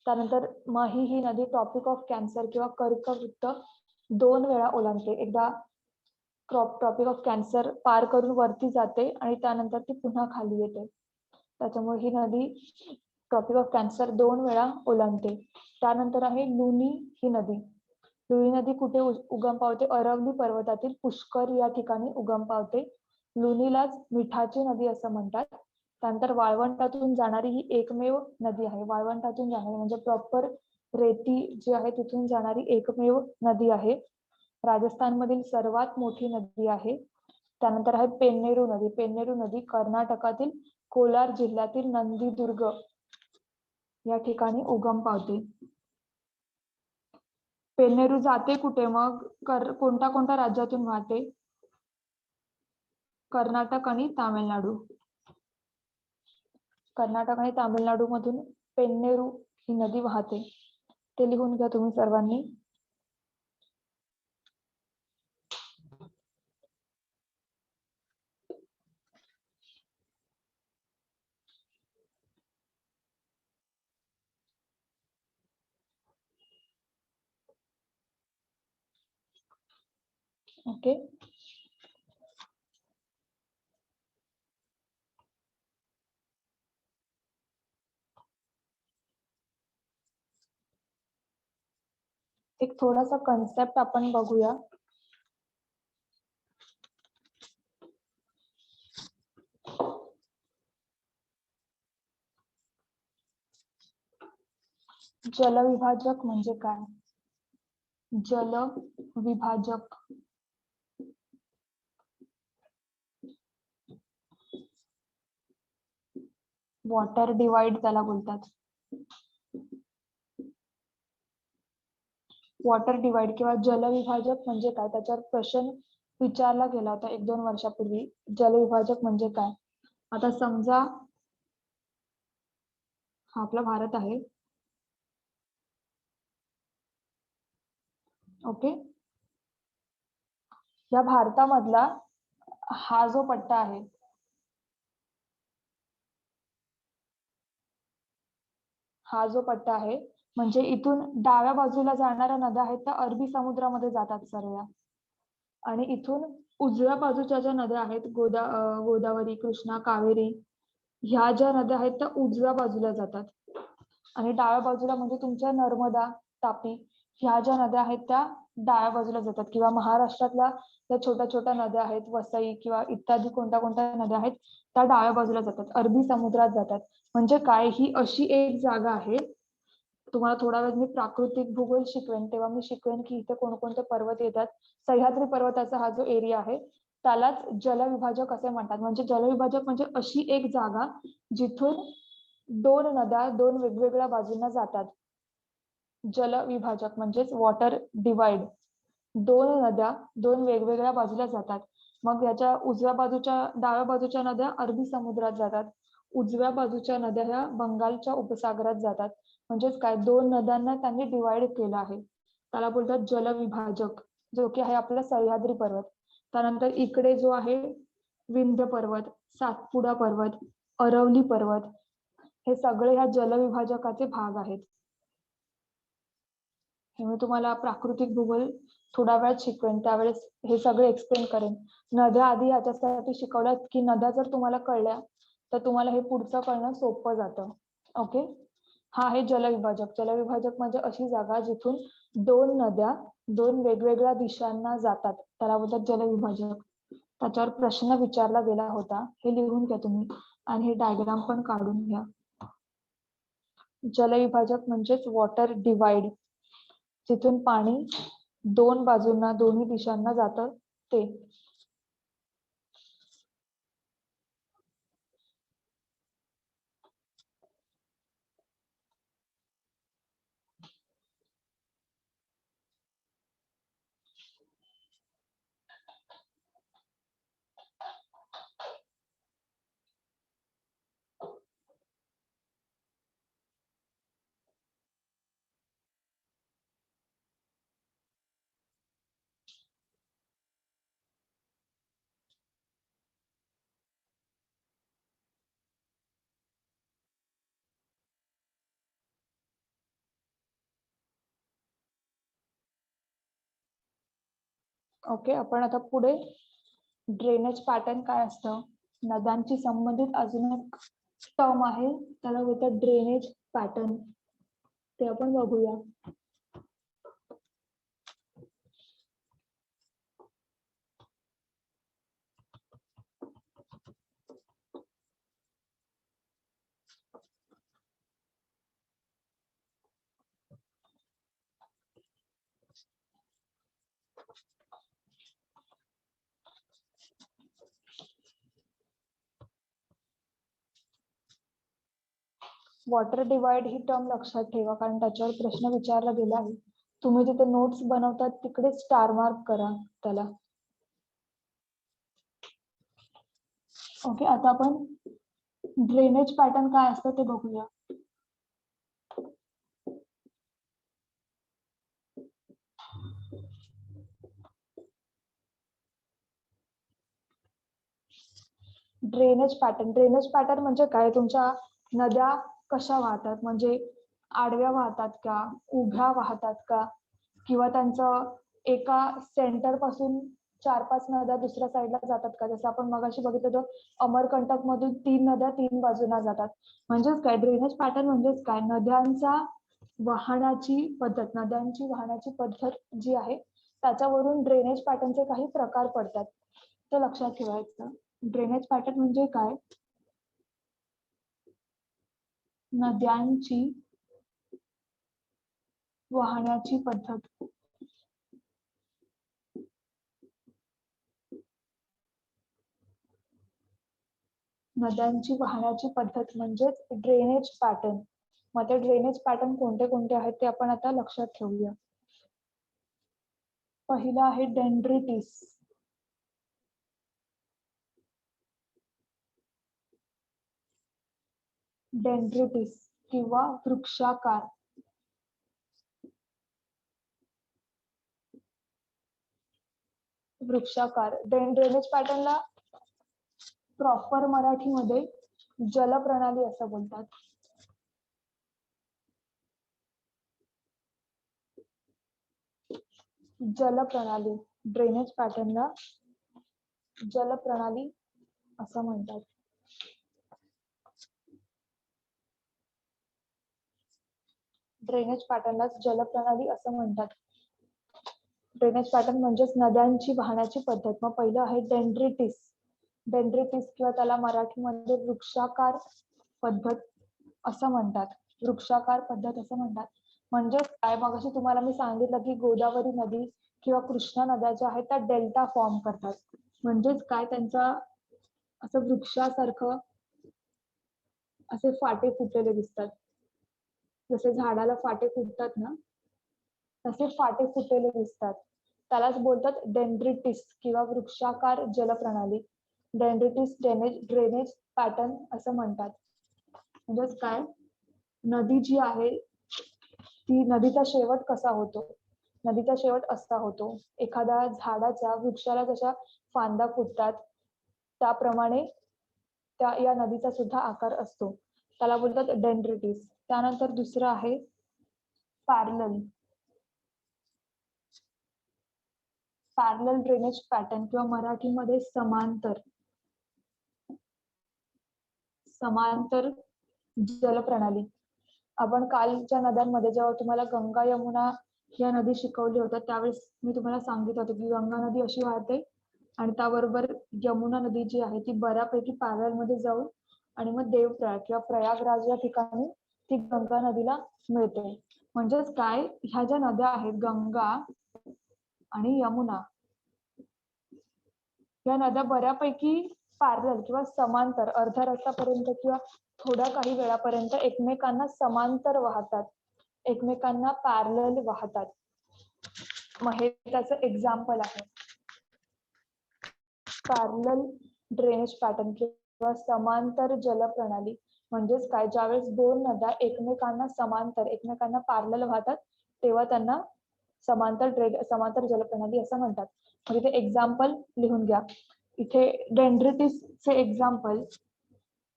त्यानंतर माही ही नदी ट्रॉपिक ऑफ कॅन्सर किंवा कर्कवृत्त 2 वेळा ओलांडते. एकदा ट्रॉपिक ऑफ कॅन्सर पार करून वरती जाते आणि त्यानंतर ती पुन्हा खाली येते. त्याच्यामुळे ही नदी ट्रॉपिक ऑफ कॅन्सर 2 वेळा ओलांडते. त्यानंतर आहे लुनी ही नदी. लुनी नदी कुठे उगम पावते? अरवली पर्वतातील पुष्कर या ठिकाणी उगम पावते. लुनीलाच मिठाची नदी असं म्हणतात. त्यानंतर वाळवंटातून जाणारी ही एकमेव नदी आहे. वाळवंटातून जाणारी म्हणजे प्रॉपर रेती जी आहे तिथून जाणारी एकमेव नदी आहे. राजस्थानमधील सर्वात मोठी नदी आहे. त्यानंतर आहे पेन्नेरू नदी. पेन्नेरू नदी कर्नाटकातील कोलार जिल्ह्यातील नंदीदुर्ग या ठिकाणी उगम पावते. पेन्नेरू जाते कुठे मग? कोणत्या कोणत्या राज्यातून वाहते? कर्नाटक आणि तामिळनाडू. कर्नाटक आणि तामिळनाडू मधून पेन्नेरू ही नदी वाहते. ते लिहून घ्या तुम्ही सर्वांनी. ओके. एक थोडासा कन्सेप्ट आपण बघूया. जलविभाजक म्हणजे काय? जलविभाजक वॉटर डिवाइड त्याला बोलतात. वॉटर डिवाइड किंवा जलविभाजक म्हणजे काय, त्याच्यावर प्रश्न विचारला गेला होता 1-2 वर्षापूर्वी. जलविभाजक म्हणजे काय? आता समजा हा आपला भारत आहे. ओके. या भारतामधला हा जो पट्टा आहे, हा जो पट्टा आहे म्हणजे इथून डाव्या बाजूला जाणाऱ्या नद्या आहेत त्या अरबी समुद्रामध्ये जातात सर्व. आणि इथून उजव्या बाजूच्या ज्या नद्या आहेत गोदावरी, कृष्णा, कावेरी, ह्या ज्या नद्या आहेत त्या उजव्या बाजूला जातात. आणि डाव्या बाजूला म्हणजे तुमच्या नर्मदा, तापी ह्या ज्या नद्या आहेत त्या डाव्या बाजूला जातात. किंवा महाराष्ट्रातल्या ज्या छोट्या छोट्या नद्या आहेत, वसई किंवा इत्यादी कोणत्या कोणत्या नद्या आहेत त्या डाव्या बाजूला जातात, अरबी समुद्रात जातात. म्हणजे काय, ही अशी एक जागा आहे. तुम्हाला थोडा वेळ मी प्राकृतिक भूगोल शिकवेन तेव्हा मी शिकवेन की इथे कोणकोणते पर्वत येतात. सह्याद्री पर्वताचा हा जो एरिया आहे त्यालाच जलविभाजक असे म्हणतात. म्हणजे जलविभाजक म्हणजे अशी एक जागा जिथून 2 नद्या 2 वेगवेगळ्या बाजूंना जातात. जलविभाजक म्हणजेच वॉटर डिवाइड. 2 नद्या 2 वेगवेगळ्या बाजूला जातात. मग याच्या उजव्या बाजूच्या डाव्या बाजूच्या नद्या अरबी समुद्रात जातात, उजव्या बाजूच्या नद्या ह्या बंगालच्या उपसागरात जातात. म्हणजेच काय, 2 नद्यांना त्यांनी डिवाइड केलं आहे, त्याला बोलतात जलविभाजक, जो की आहे आपला सह्याद्री पर्वत. त्यानंतर इकडे जो आहे विंध्य पर्वत, सातपुडा पर्वत, अरवली पर्वत, हे सगळे ह्या जलविभाजकाचे भाग आहेत. हे मी तुम्हाला प्राकृतिक भूगोल थोड्या वेळात शिकवेन, त्यावेळेस हे सगळे एक्सप्लेन करेन. नद्या आधी याच्यासाठी शिकवल्यात की नद्या जर तुम्हाला कळल्या तर तुम्हाला हे पुढचं कळणं सोपं जातं. ओके, हा आहे जलविभाजक. जलविभाजक म्हणजे अशी जागा जिथून दोन नद्या दोन वेगवेगळ्या दिशांना जातात, त्याला बोलतात जलविभाजक. त्याच्यावर प्रश्न विचारला गेला होता, हे लिहून घ्या तुम्ही आणि हे डायग्राम पण काढून घ्या. जलविभाजक म्हणजेच वॉटर डिवाइड, जिथून पाणी दोन बाजूंना दोन्ही दिशांना जातं ते. ओके, आपण आता पुढे ड्रेनेज पॅटर्न काय असतं, नद्यांची संबंधित अजून एक टर्म आहे, त्याला बोलतात ड्रेनेज पॅटर्न. ते आपण बघूया. वॉटर डिवाइड ही टर्म लक्षात ठेवा, कारण त्याच्यावर प्रश्न विचारला गेला आहे. तुम्ही जिथे नोट्स बनवतात तिकडे स्टार मार्क करा त्याला. ओके, आता आपण ड्रेनेज पॅटर्न काय असतं ते बघूया. ड्रेनेज पॅटर्न म्हणजे काय, तुमच्या नद्या कशा वाहतात, म्हणजे आडव्या वाहतात का, उभ्या वाहतात का, किंवा त्यांचं एका सेंटर पासून 4-5 नद्या दुसऱ्या साईडला जातात का. जसं आपण मगाशी बघितलं होतं, अमरकंटक मधून 3 नद्या 3 बाजूला जातात. म्हणजेच काय, ड्रेनेज पॅटर्न म्हणजेच काय, नद्यांची वाहनाची पद्धत जी आहे त्याच्यावरून ड्रेनेज पॅटर्नचे काही प्रकार पडतात, ते लक्षात ठेवायचं. ड्रेनेज पॅटर्न म्हणजे काय, नद्यांची वाहण्याची पद्धत. नद्यांची वाहण्याची पद्धत म्हणजेच ड्रेनेज पॅटर्न. मग ते ड्रेनेज पॅटर्न कोणते कोणते आहेत ते आपण आता लक्षात ठेवूया. पहिला आहे डेंड्रिटिस. डेंड्रिटिस किंवा वृक्षाकार. ड्रेनेज पॅटर्नला प्रॉपर मराठीमध्ये जलप्रणाली असं बोलतात. जलप्रणाली, ड्रेनेज पॅटर्नला जलप्रणाली असं म्हणतात. ड्रेनेज पॅटर्नला जलप्रणाली असं म्हणतात. ड्रेनेज पॅटर्न म्हणजेच नद्यांची वाहण्याची पद्धत. मग पहिलं आहे डेंड्रिटिस. डेंड्रिटिस किंवा त्याला मराठीमध्ये वृक्षाकार पद्धत असं म्हणतात. वृक्षाकार पद्धत असं म्हणतात. म्हणजेच काय, मगाशी तुम्हाला मी सांगितलं की गोदावरी नदी किंवा कृष्णा नद्या ज्या आहेत त्या डेल्टा फॉर्म करतात. म्हणजेच काय, त्यांचा असं वृक्षासारखं असे फाटे फुटलेले दिसतात. जसे झाडाला फाटे फुटतात ना, तसे फाटे फुटलेले दिसतात. त्यालाच बोलतात डेंड्रिटिस किंवा वृक्षाकार जलप्रणाली. डेंड्रिटिस ड्रेनेज पॅटर्न असं म्हणतात. म्हणजेच काय, नदी जी आहे ती, नदीचा शेवट कसा होतो, नदीचा शेवट असा होतो, एखाद्या झाडाच्या वृक्षाला जशा फांद्या फुटतात त्याप्रमाणे या नदीचा सुद्धा आकार असतो, त्याला बोलतात डेंड्रिटिस. त्यानंतर दुसरं आहे पॅरलल. पॅरलल ड्रेनेज पॅटर्न किंवा मराठीमध्ये समांतर जलप्रणाली. आपण कालच्या नद्यांमध्ये जेव्हा तुम्हाला गंगा यमुना या नदी शिकवली होत्या त्यावेळेस मी तुम्हाला सांगितलं होतं की गंगा नदी अशी वाहते आणि त्याबरोबर यमुना नदी जी आहे ती बऱ्यापैकी पॅरलल मध्ये जाऊन आणि मग देवप्रयाग किंवा प्रयागराज या ठिकाणी ती गंगा नदीला मिळते. म्हणजेच काय, ह्या ज्या नद्या आहेत गंगा आणि यमुना, या नद्या बऱ्यापैकी पॅरलल किंवा समांतर अर्ध्या रस्त्यापर्यंत किंवा थोड्या काही वेळापर्यंत एकमेकांना समांतर वाहतात, एकमेकांना पॅरलल वाहतात. मग हे त्याचं एक्झाम्पल आहे. पॅरलल ड्रेनेज पॅटर्न किंवा समांतर जलप्रणाली म्हणजेच काय, ज्यावेळेस दोन नद्या एकमेकांना समांतर एकमेकांना पॅरलल वाहतात तेव्हा त्यांना समांतर जलप्रणाली असं म्हणतात. म्हणजे ते एक्झाम्पल लिहून घ्या. इथे डेंड्रिटिसचे एक्झाम्पल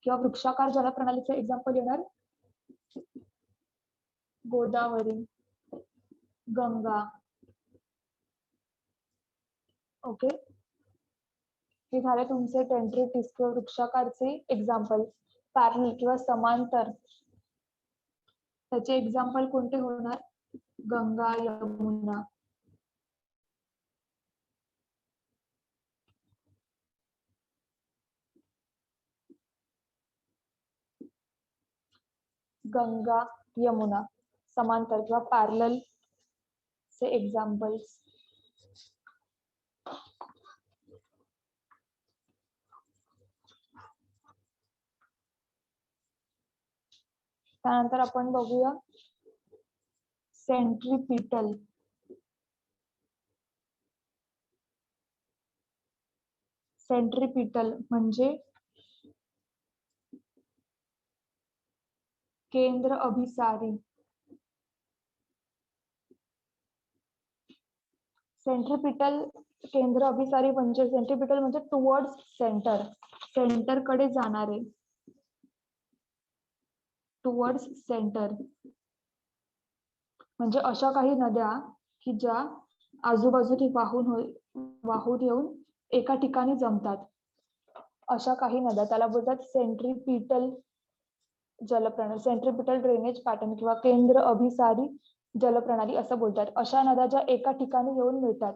किंवा वृक्षाकार जलप्रणालीचे एक्झाम्पल येणार गोदावरी, गंगा. ओके, हे झाले तुमचे डेंड्रिटिस किंवा वृक्षाकारचे एक्झाम्पल. पॅरलल किंवा समांतर त्याचे एक्झाम्पल कोणते होणार, गंगा, यमुना. गंगा यमुना समांतर किंवा पॅरलल चे एक्झाम्पल्स. त्यानंतर आपण बघूया सेंट्रीपिटल. सेंट्रीपिटल म्हणजे केंद्र अभिसारी. सेंट्रीपिटल केंद्र अभिसारी म्हणजे सेंट्रीपिटल म्हणजे टुवर्ड्स सेंटर, सेंटर कडे जाणारे, टुवर्ड्स सेंटर. म्हणजे अशा काही नद्या की ज्या आजूबाजूने वाहून येऊन एका ठिकाणी जमतात, अशा काही नद्या त्याला बोलतात सेंट्रीपिटल जलप्रणाली, सेंट्रीपिटल ड्रेनेज पॅटर्न किंवा केंद्र अभिसारी जलप्रणाली असं बोलतात. अशा नद्या ज्या एका ठिकाणी येऊन मिळतात,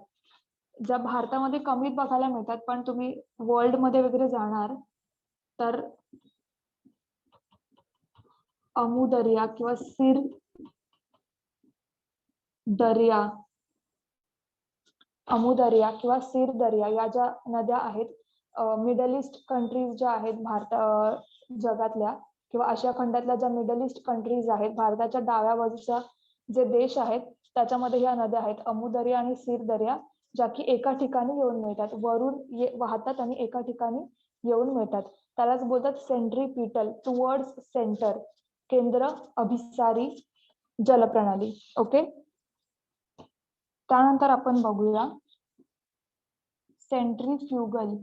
ज्या भारतामध्ये कमी बघायला मिळतात, पण तुम्ही वर्ल्ड मध्ये वगैरे जाणार तर अमू दर्या किंवा सिर दर्या, अमू दर्या किंवा सिर दर्या या ज्या नद्या आहेत, मिडल ईस्ट कंट्रीज ज्या आहेत जगातल्या किंवा आशिया खंडातल्या ज्या मिडल ईस्ट कंट्रीज आहेत, भारताच्या डाव्या बाजूच्या जे देश आहेत त्याच्यामध्ये ह्या नद्या आहेत, अमू दर्या आणि सिर दर्या, ज्या की एका ठिकाणी येऊन मिळतात, वरून वाहतात आणि एका ठिकाणी येऊन मिळतात. त्यालाच बोलतात सेंट्रीपिटल, टुवर्ड्स सेंटर, केंद्र अभिसारी जलप्रणाली. ओके, त्यानंतर आपण बघूया सेंट्रीफ्युगल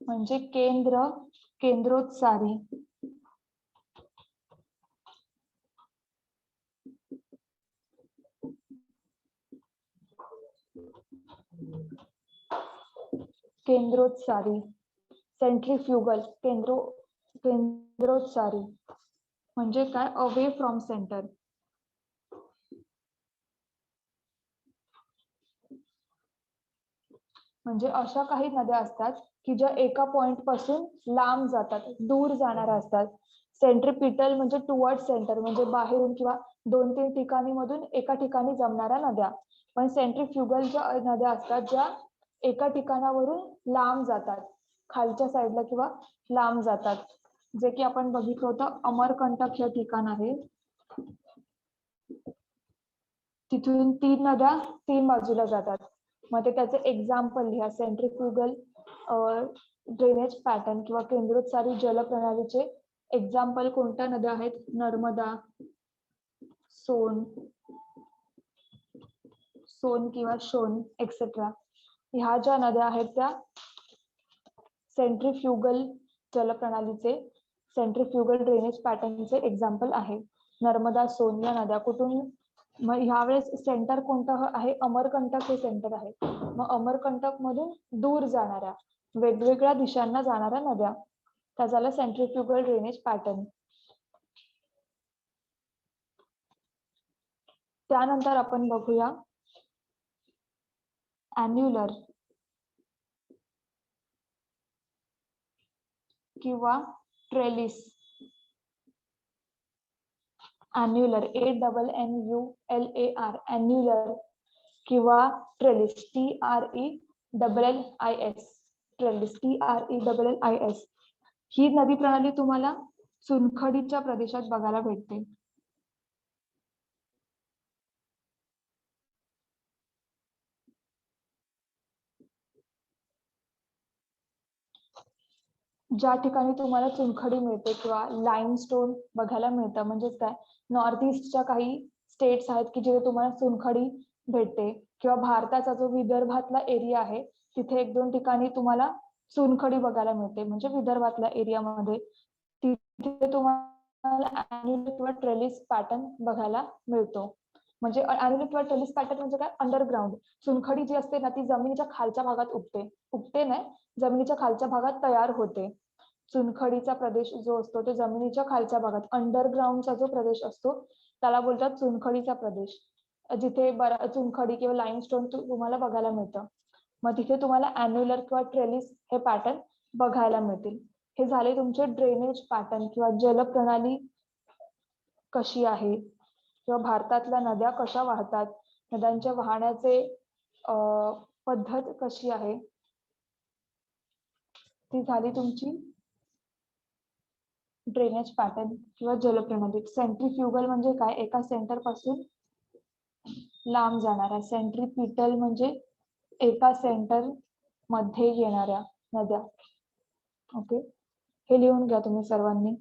म्हणजे केंद्रोत्सारी. केंद्रोत्सारी, सेंट्रीफ्युगल केंद्रोत्सारी म्हणजे काय, अवे फ्रॉम सेंटर. म्हणजे अशा काही नद्या असतात की ज्या एका पॉइंट पासून लांब जातात, दूर जाणाऱ्या असतात. सेंट्रीपिटल म्हणजे टुवर्ड सेंटर म्हणजे बाहेरून किंवा 2-3 ठिकाणी मधून एका ठिकाणी जमणाऱ्या नद्या. पण सेंट्रीफ्युगल ज्या नद्या असतात ज्या एका ठिकाणावरून लांब जातात, खालच्या साईडला किंवा लांब जातात, जे की आपण बघितलं होतं अमरकंटक हे ठिकाण आहे. तिथून 3 नद्या 3 बाजूला जातात. मग त्याचे एक्झाम्पल लिहा. सेंट्रीफ्युगल ड्रेनेज पॅटर्न किंवा केंद्रोत्सारी जलप्रणालीचे एक्झाम्पल कोणत्या नद्या आहेत, नर्मदा, सोन किंवा शोन एक्सेट्रा. ह्या ज्या नद्या आहेत त्या सेंट्रीफ्युगल जलप्रणालीचे, सेंट्रीफ्युगल ड्रेनेज पॅटर्नचे एक्झाम्पल आहे. नर्मदा, सोन या नद्या कुठून मग ह्यावेळेस सेंटर कोणतं आहे? अमरकंटक हे सेंटर आहे. मग अमरकंटक मधून दूर जाणाऱ्या वेगवेगळ्या दिशांना जाणाऱ्या नद्या, त्या झाल्या सेंट्रिफ्युगल ड्रेनेज पॅटर्न. त्यानंतर आपण बघूया अॅन्युलर किंवा ट्रेलिस. अॅन्युलर ANNULAR अॅन्युलर किंवा ट्रेलिस TRELLIS ट्रेलिस TRELLIS. ही नदी प्रणाली तुम्हाला चुनखडीच्या प्रदेशात बघायला भेटते. ज्या ठिकाणी तुम्हाला चुनखडी मिळते किंवा लाईमस्टोन बघायला मिळतं, म्हणजेच काय, नॉर्थ ईस्टच्या काही स्टेट्स आहेत की जिथे तुम्हाला चुनखडी भेटते, किंवा भारताचा जो विदर्भातला एरिया आहे तिथे 1-2 ठिकाणी तुम्हाला चुनखडी बघायला मिळते, म्हणजे विदर्भातल्या एरियामध्ये तिथे तुम्हाला अॅन्युलर किंवा ट्रेलिस पॅटर्न बघायला मिळतो. म्हणजे अॅन्युलर किंवा ट्रेलिस पॅटर्न म्हणजे काय? अंडरग्राऊंड. चुनखडी जी असते ना ती जमिनीच्या खालच्या भागात उगते नाही, जमिनीच्या खालच्या भागात तयार होते. चुनखडीचा प्रदेश जो असतो तो जमिनीच्या खालच्या भागात, अंडरग्राऊंडचा जो प्रदेश असतो त्याला बोलतात चुनखडीचा प्रदेश, जिथे चुनखडी किंवा लाईमस्टोन तुम्हाला बघायला मिळतं. मग तिथे तुम्हाला अॅन्युलर किंवा ट्रेलिस हे पॅटर्न बघायला मिळतील. हे झाले तुमचे ड्रेनेज पॅटर्न किंवा जलप्रणाली कशी आहे, किंवा भारतातल्या नद्या कशा वाहतात, नद्यांच्या वाहण्याचे पद्धत कशी आहे, ती झाली तुमची ड्रेनेज पॅटर्न किंवा जलप्रणाली. सेंट्रिफ्युगल म्हणजे काय? एका सेंटर पासून लांब जाणाऱ्या. सेंट्रिपिटल म्हणजे एका सेंटर मध्ये येणाऱ्या नद्या. ओके, हे लिहून घ्या तुम्ही सर्वांनी.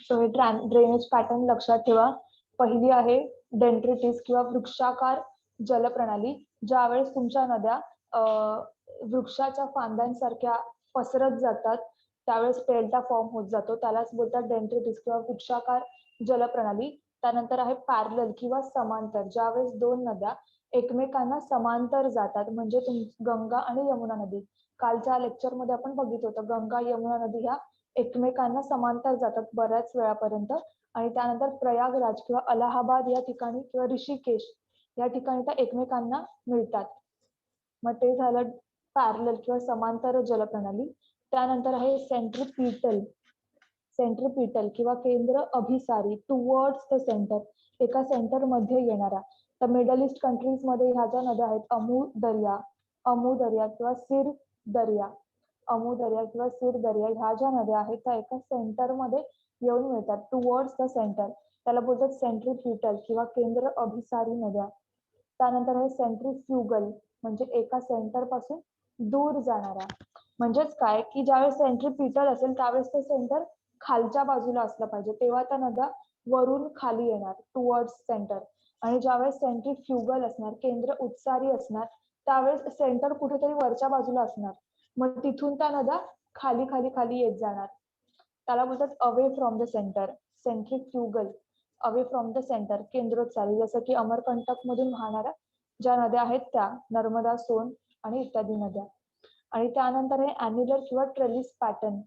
सो हे ड्रेनेज पॅटर्न लक्षात ठेवा. पहिली आहे डेंड्रिटिस किंवा वृक्षाकार जलप्रणाली. ज्यावेळेस तुमच्या नद्या वृक्षाच्या फांद्यांसारख्या पसरत जातात त्यावेळेस डेल्टा फॉर्म होत जातो, त्यालाच बोलतात डेंड्रिटिस किंवा वृक्षाकार जलप्रणाली. त्यानंतर आहे पॅरलल किंवा समांतर. ज्यावेळेस 2 नद्या एकमेकांना समांतर जातात, म्हणजे गंगा आणि यमुना नदी. कालच्या लेक्चरमध्ये आपण बघितलं होतं, गंगा यमुना नदी ह्या एकमेकांना समांतर जातात बऱ्याच वेळापर्यंत, आणि त्यानंतर प्रयागराज किंवा अलाहाबाद या ठिकाणी किंवा ऋषिकेश या ठिकाणी त्या एकमेकांना मिळतात. मग ते झालं पॅरलल किंवा समांतर जलप्रणाली. त्यानंतर आहे सेंट्रिपिटल. सेंट्रिपिटल किंवा केंद्र अभिसारी, टुवर्ड्स द सेंटर, एका सेंटर मध्ये येणारा. तर मिडल ईस्ट कंट्रीज मध्ये ह्या ज्या नद्या आहेत, अमू दर्या किंवा सिर दर्या, किंवा सिर दर्या, ह्या ज्या नद्या आहेत त्या एका सेंटर मध्ये येऊन मिळतात, टुवर्ड्स द सेंटर, त्याला बोलतात सेंट्रिपिटल किंवा केंद्र अभिसारी नद्या. त्यानंतर आहे सेंट्रिफ्युगल, म्हणजे एका सेंटर पासून दूर जाणारा. म्हणजेच काय की ज्यावेळेस सेंट्रिपिटल असेल त्यावेळेस ते सेंटर खालच्या बाजूला असलं पाहिजे, तेव्हा त्या नद्या वरून खाली येणार, टुवर्ड्स सेंटर. आणि ज्यावेळेस सेंट्रिफ्युगल असणार, केंद्र उत्सारी असणार, त्यावेळेस सेंटर कुठेतरी वरच्या बाजूला असणार, मग तिथून त्या नद्या खाली खाली खाली येत जाणार, त्याला बोलतात away from the centre. Centrifugal, away from the centre, केंद्रोत्सारी. जसं की अमरकंटक मधून वाहणाऱ्या ज्या नद्या आहेत त्या, नर्मदा, सोन आणि इत्यादी नद्या. आणि त्यानंतर हे अॅन्युलर किंवा ट्रेलिस पॅटर्न.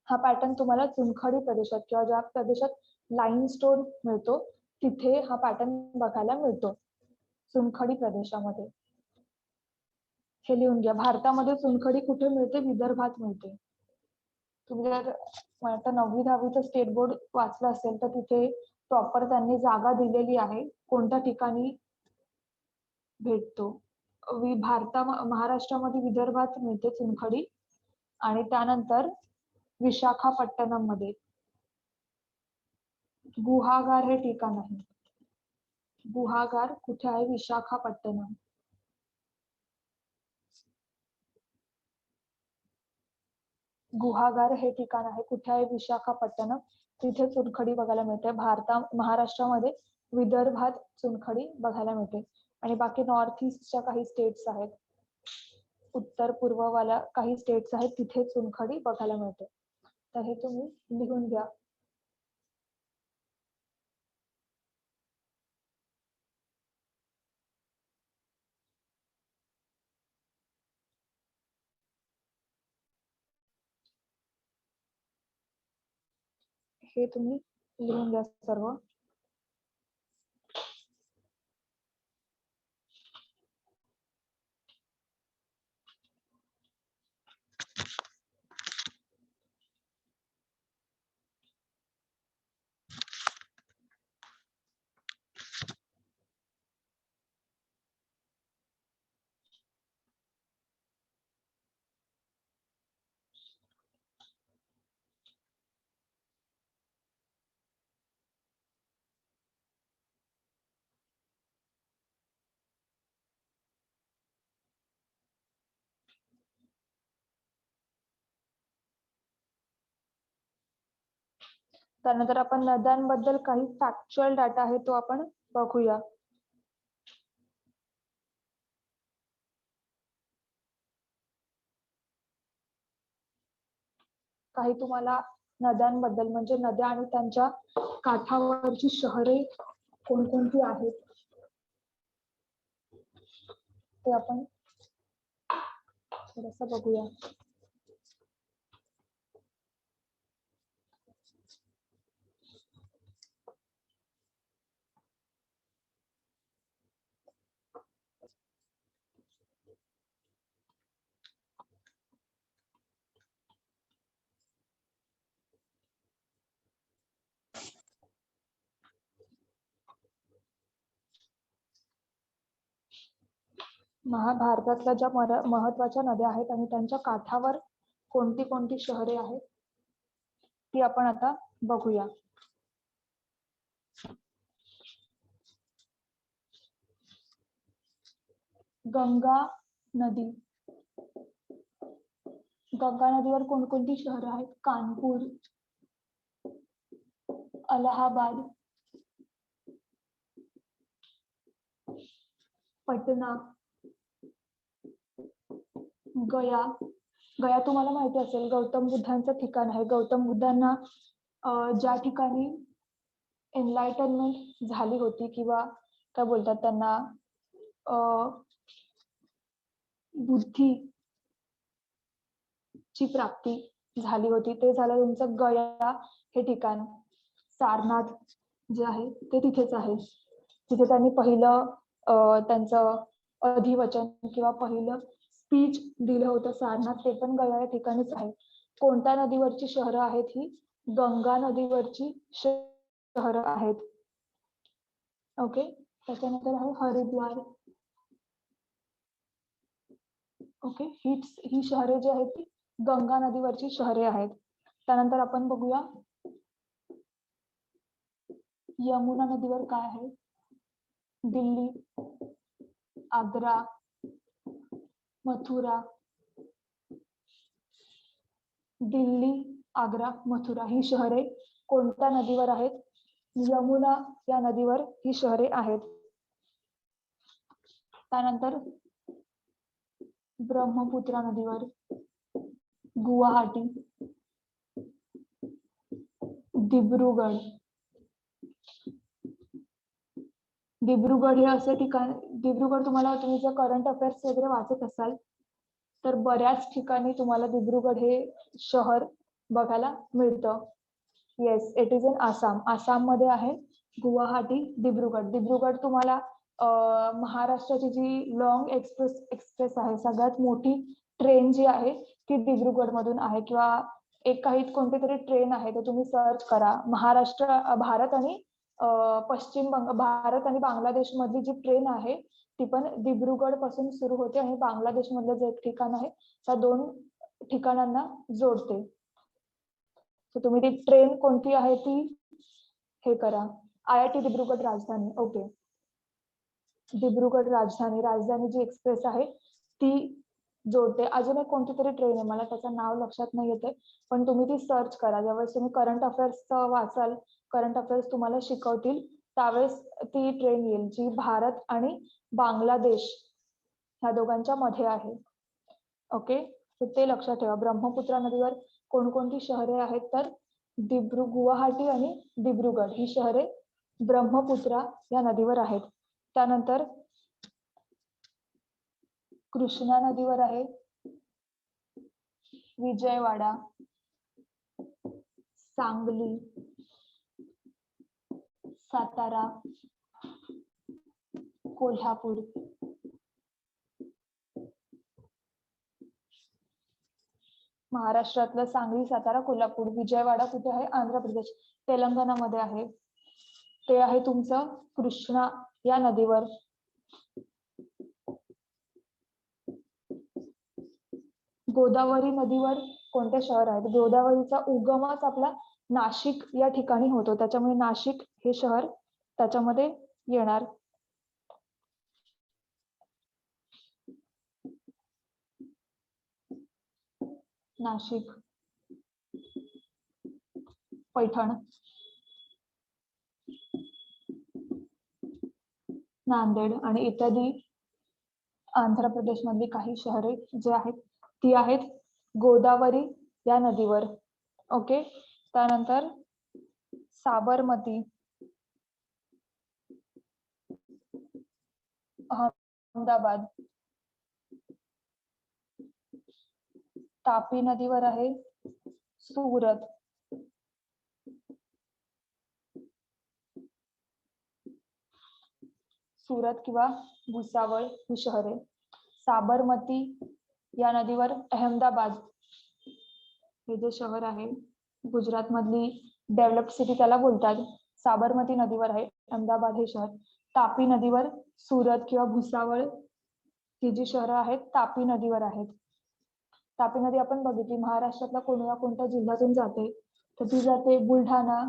हा पॅटर्न तुम्हाला चुनखडी प्रदेशात किंवा ज्या प्रदेशात लाईमस्टोन मिळतो तिथे हा पॅटर्न बघायला मिळतो, चुनखडी प्रदेशामध्ये. हे लिहून घ्या. भारतामध्ये चुनखडी कुठे मिळते? विदर्भात मिळते. तुम्ही जर 9वी 10वीचं स्टेट बोर्ड वाचलं असेल तर तिथे प्रॉपर त्यांनी जागा दिलेली आहे कोणत्या ठिकाणी भेटतो. महाराष्ट्रामध्ये विदर्भात मिळते चुनखडी, आणि त्यानंतर विशाखापट्टणम मध्ये. गुहागर हे ठिकाण आहे. गुहागर कुठे आहे? विशाखापट्टणम. गुहागर हे ठिकाण आहे कुठे आहे? विशाखापट्टणम. तिथे चुनखडी बघायला मिळते. महाराष्ट्रामध्ये विदर्भात चुनखडी बघायला मिळते. आणि बाकी नॉर्थ ईस्टच्या काही स्टेट्स आहेत, उत्तर पूर्ववाल्या काही स्टेट्स आहेत, तिथे चुनखडी बघायला मिळते. तर हे तुम्ही लिहून घ्या. हे तुम्ही लिहून घ्या सर्व. त्यानंतर आपण नद्यांबद्दल काही फॅक्च्युअल डाटा आहे तो आपण बघूया. काही तुम्हाला नद्यांबद्दल म्हणजे नद्या आणि त्यांच्या काठावरची शहरे कोणकोणती आहेत ते आपण थोडस बघूया. भारतातल्या ज्या महत्वाच्या नद्या आहेत आणि त्यांच्या काठावर कोणती कोणती शहरे आहेत ती आपण आता बघूया. गंगा नदी. गंगा नदीवर कोणकोणती शहरे आहेत? कानपूर, अलाहाबाद, पटना, गया. गया तुम्हाला माहिती असेल गौतम बुद्धांचं ठिकाण आहे. गौतम बुद्धांना ज्या ठिकाणी एनलायटनमेंट झाली होती किंवा काय बोलतात त्यांना बुद्धीची प्राप्ती झाली होती ते झालं तुमचं गया हे ठिकाण. सारनाथ जे आहे ते तिथेच आहे. तिथे त्यांनी पहिलं त्यांचं अधिवचन किंवा पहिलं स्पीच दिलं होतं सारनाथ, ते पण गया या ठिकाणीच आहे. कोणत्या नदीवरची शहरं आहेत? ही गंगा नदीवरची शहरं आहेत. ओके. त्याच्यानंतर आहे हरिद्वार. ओके. ही शहरे जी आहेत ती गंगा नदीवरची शहरे आहेत. त्यानंतर आपण बघूया यमुना नदीवर काय आहे? दिल्ली, आग्रा, मथुरा. दिल्ली, आग्रा, मथुरा ही शहरे कोणत्या नदीवर आहेत? यमुना या नदीवर ही शहरे आहेत. त्यानंतर ब्रह्मपुत्रा नदीवर गुवाहाटी, दिब्रुगड. दिब्रुगड हे असे ठिकाण, दिब्रुगड तुम्हाला तुम्ही जर करंट अफेअर्स वगैरे वाचत असाल तर बऱ्याच ठिकाणी तुम्हाला दिब्रुगड हे शहर बघायला मिळतं. Yes, it is in Assam. Assam मध्ये आहे गुवाहाटी, दिब्रुगड. दिब्रुगड तुम्हाला महाराष्ट्राची जी लॉंग एक्सप्रेस आहे, सगळ्यात मोठी ट्रेन जी आहे ती दिब्रुगड मधून आहे. किंवा एक काही कोणती तरी ट्रेन आहे ते तुम्ही सर्च करा. भारत आणि भारत आणि बांगलादेश मधली जी ट्रेन आहे ती पण दिब्रुगड पासून सुरू होते आणि बांगलादेश मधलं जे एक ठिकाण आहे त्या दोन ठिकाणांना जोडते. तर तुम्ही ती ट्रेन कोणती आहे ती हे करा. IIT दिब्रुगढ राजधानी. ओके. दिब्रुगढ राजधानी जी एक्सप्रेस आहे ती जोडते. अजून एक कोणती तरी ट्रेन आहे, मला त्याचं नाव लक्षात नाही येते, पण तुम्ही ती सर्च करा. ज्यावेळेस तुम्ही करंट अफेअर्स वाचाल, करंट अफेअर्स तुम्हाला शिकवतील, त्यावेळेस ती ट्रेन येईल जी भारत आणि बांगलादेश ह्या दोघांच्या मध्ये आहे. ओके, तर ते लक्षात ठेवा. ब्रह्मपुत्रा नदीवर कोणकोणती शहरे आहेत, तर गुवाहाटी आणि दिब्रुगढ ही शहरे ब्रह्मपुत्रा या नदीवर आहेत. त्यानंतर कृष्णा नदीवर आहे विजयवाडा, सांगली, सातारा, कोल्हापूर. महाराष्ट्रातलं सांगली, सातारा, कोल्हापूर. विजयवाडा कुठे आहे? आंध्र प्रदेश, तेलंगणामध्ये आहे. ते आहे तुमचं कृष्णा या नदीवर. गोदावरी नदीवर कोणते शहर आहेत? गोदावरीचा उगमच आपला नाशिक या ठिकाणी होतो, त्याच्यामुळे नाशिक हे शहर त्याच्यामध्ये येणार. नाशिक, पैठण, नांदेड आणि इत्यादी आंध्र प्रदेश मधली काही शहरे जे आहेत ती आहेत गोदावरी या नदीवर. ओके. त्यानंतर साबरमती, अहमदाबाद. तापी नदीवर आहे सुरत. सुरत किंवा भुसावळ ही शहरे. साबरमती या नदीवर अहमदाबाद हे जे शहर आहे, गुजरात मधली डेव्हलप सिटी त्याला बोलतात. साबरमती नदीवर आहे अहमदाबाद हे शहर. तापी नदीवर सुरत किंवा भुसावळ ही जी शहरं आहेत तापी नदीवर आहेत. तापी नदी आपण बघितली महाराष्ट्रातल्या कोणत्या जिल्ह्यातून जाते, तर ती जाते बुलढाणा,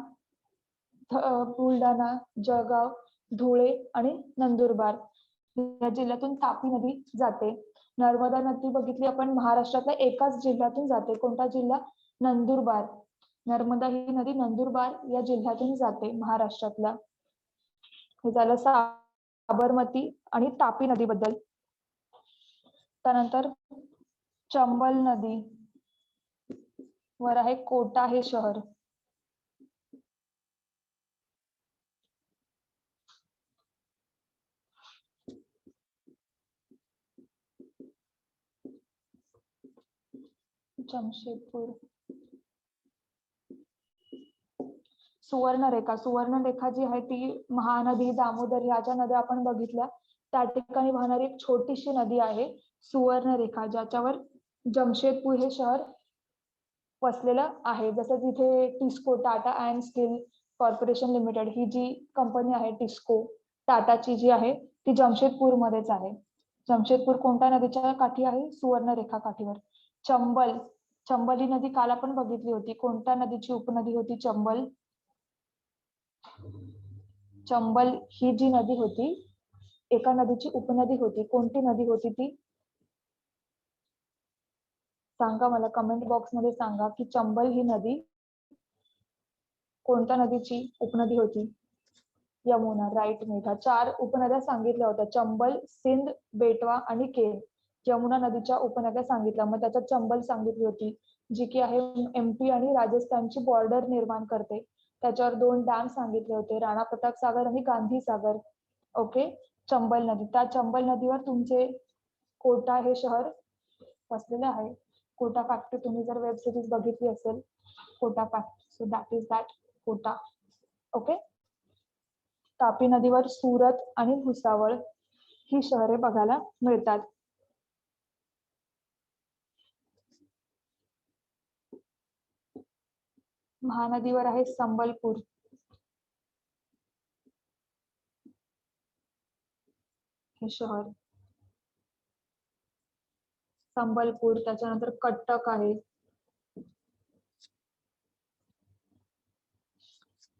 जळगाव, धुळे आणि नंदुरबार या जिल्ह्यातून तापी नदी जाते. नर्मदा नदी बघितली आपण महाराष्ट्रातल्या एकाच जिल्ह्यातून जाते. कोणता जिल्हा? नंदुरबार. नर्मदा ही नदी नंदुरबार या जिल्ह्यातून जाते महाराष्ट्रातल्या. हे झालं साबरमती आणि तापी नदीबद्दल. त्यानंतर चंबल नदी वर आहे कोटा हे शहर. जमशेदपूर. सुवर्णरेखा जी आहे ती महानदी, दामोदर ह्या ज्या नद्या आपण बघितल्या त्या ठिकाणी वाहणारी एक छोटीशी नदी आहे सुवर्णरेखा, ज्याच्यावर जमशेदपूर हे शहर वसलेलं आहे. जसं तिथे TISCO, Tata and still corporation limited he G company आहे टिस्को टाटाची जी आहे ती जमशेदपूर मध्येच आहे. जमशेदपूर कोणत्या नदीच्या काठी आहे? सुवर्णरेखा काठीवर. चंबल ही नदी काल आपण बघितली होती. कोणत्या नदीची उपनदी होती चंबल? चंबल ही जी नदी होती एका नदीची उपनदी होती. कोणती नदी होती ती? सांगा मला, कमेंट बॉक्स मध्ये सांगा की चंबल ही नदी कोणत्या नदीची उपनदी होती? यमुना. राईट मेघा. 4 उपनद्या सांगितल्या होत्या, चंबल, सिंध, बेटवा आणि केन. यमुना नदीच्या उपनद्या सांगितल्या, मग त्याच्यात चंबल सांगितली होती जी की आहे MP आणि राजस्थानची बॉर्डर निर्माण करते. त्याच्यावर 2 डॅम सांगितले होते, राणा प्रताप सागर आणि गांधी सागर. ओके. चंबल नदी, त्या चंबल नदीवर तुमचे कोटा हे शहर वसलेले आहे. कोटा फॅक्टरी तुम्ही जर वेब सिरीज बघितली असेल, Kota factory, so that is that Kota. Okay. Tapi नदीवर सुरत आणि भुसावळ ही शहरे बघायला मिळतात. महानदीवर आहे संबलपूर हे शहर. संबलपूर. त्याच्यानंतर कट्टक आहे.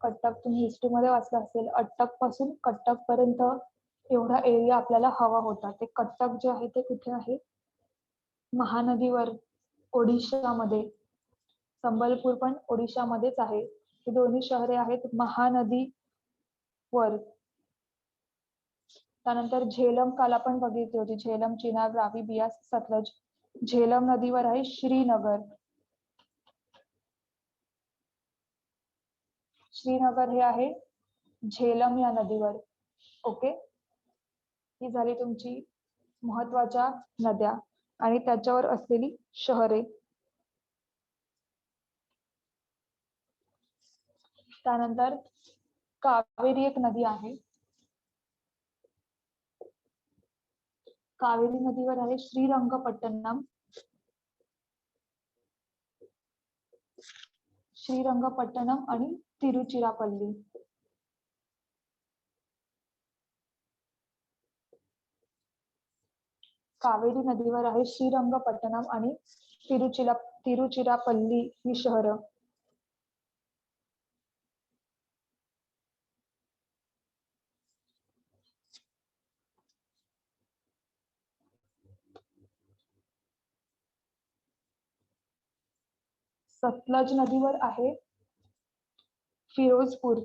कटक तुम्ही हिस्ट्रीमध्ये वाचलं असेल, अट्टक पासून कटक पर्यंत एवढा एरिया आपल्याला हवा होता. ते कटक जे आहे ते कुठे आहे? महानदीवर, ओडिशामध्ये. संबलपूर पण ओडिशामध्येच आहे. ही दोन्ही शहरे आहेत महानदीवर. त्यानंतर झेलम काल आपण बघितली होती, झेलम, चिनाब, रावी, बियास, सतलज. झेलम नदीवर आहे श्रीनगर. श्रीनगर हे आहे झेलम या नदीवर. ओके, ही झाली तुमची महत्वाच्या नद्या आणि त्याच्यावर असलेली शहरे. त्यानंतर कावेरी एक नदी आहे. कावेरी नदीवर आहे श्रीरंगपट्टणम. श्रीरंगपट्टणम आणि तिरुचिरापल्ली. कावेरी नदीवर आहे श्रीरंगपट्टणम आणि तिरुचिरापल्ली ही शहरं. सतलज नदीवर आहे फिरोजपूर.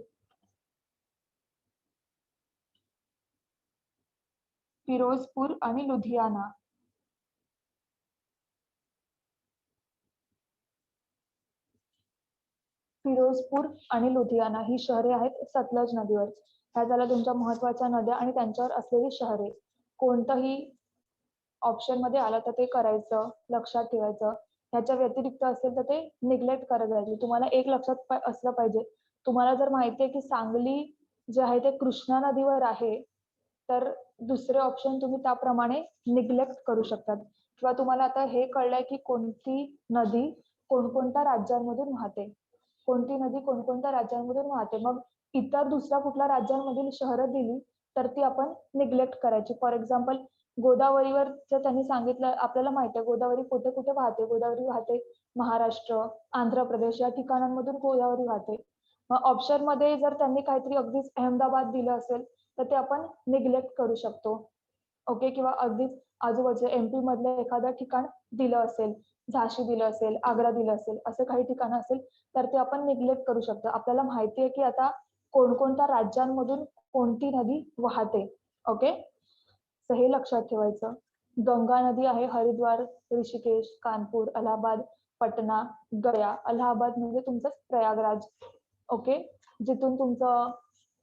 फिरोजपूर आणि लुधियाना. फिरोजपूर आणि लुधियाना ही शहरे आहेत सतलज नदीवर. ह्या झाल्या तुमच्या महत्वाच्या नद्या आणि त्यांच्यावर असलेली शहरे. कोणतंही ऑप्शन मध्ये आलं तर ते करायचं, लक्षात ठेवायचं. ह्याच्या व्यतिरिक्त असेल तर ते निग्लेक्ट करत जायचे. तुम्हाला एक लक्षात असलं पाहिजे, तुम्हाला जर माहिती आहे की सांगली जे आहे ते कृष्णा नदीवर आहे, तर दुसरे ऑप्शन तुम्ही त्याप्रमाणे निग्लेक्ट करू शकतात. किंवा तुम्हाला आता हे कळलंय की कोणती नदी कोणकोणत्या राज्यांमधून वाहते, कोणती नदी कोणकोणत्या राज्यांमधून वाहते. मग इतर दुसऱ्या कुठल्या राज्यांमधील शहरं दिली तर ती आपण निग्लेक्ट करायची. फॉर एक्झाम्पल गोदावरीवर जर त्यांनी सांगितलं, आपल्याला माहिती आहे गोदावरी कुठे कुठे वाहते. गोदावरी वाहते महाराष्ट्र, आंध्र प्रदेश या ठिकाणांमधून गोदावरी वाहते. मग ऑप्शन मध्ये जर त्यांनी काहीतरी अगदीच अहमदाबाद दिलं असेल तर ते आपण निग्लेक्ट करू शकतो. ओके, किंवा अगदीच आजूबाजू एमपी मधलं एखादं ठिकाण दिलं असेल, झाशी दिलं असेल, आग्रा दिलं असेल, असं काही ठिकाण असेल तर ते आपण निग्लेक्ट करू शकतो. आपल्याला माहिती आहे की आता कोणकोणत्या राज्यांमधून कोणती नदी वाहते. ओके, तर हे लक्षात ठेवायचं. गंगा नदी आहे हरिद्वार, ऋषिकेश, कानपूर, अलाहाबाद, पटना, गया. अलाहाबाद म्हणजे तुमचं प्रयागराज. ओके, जिथून तुमचं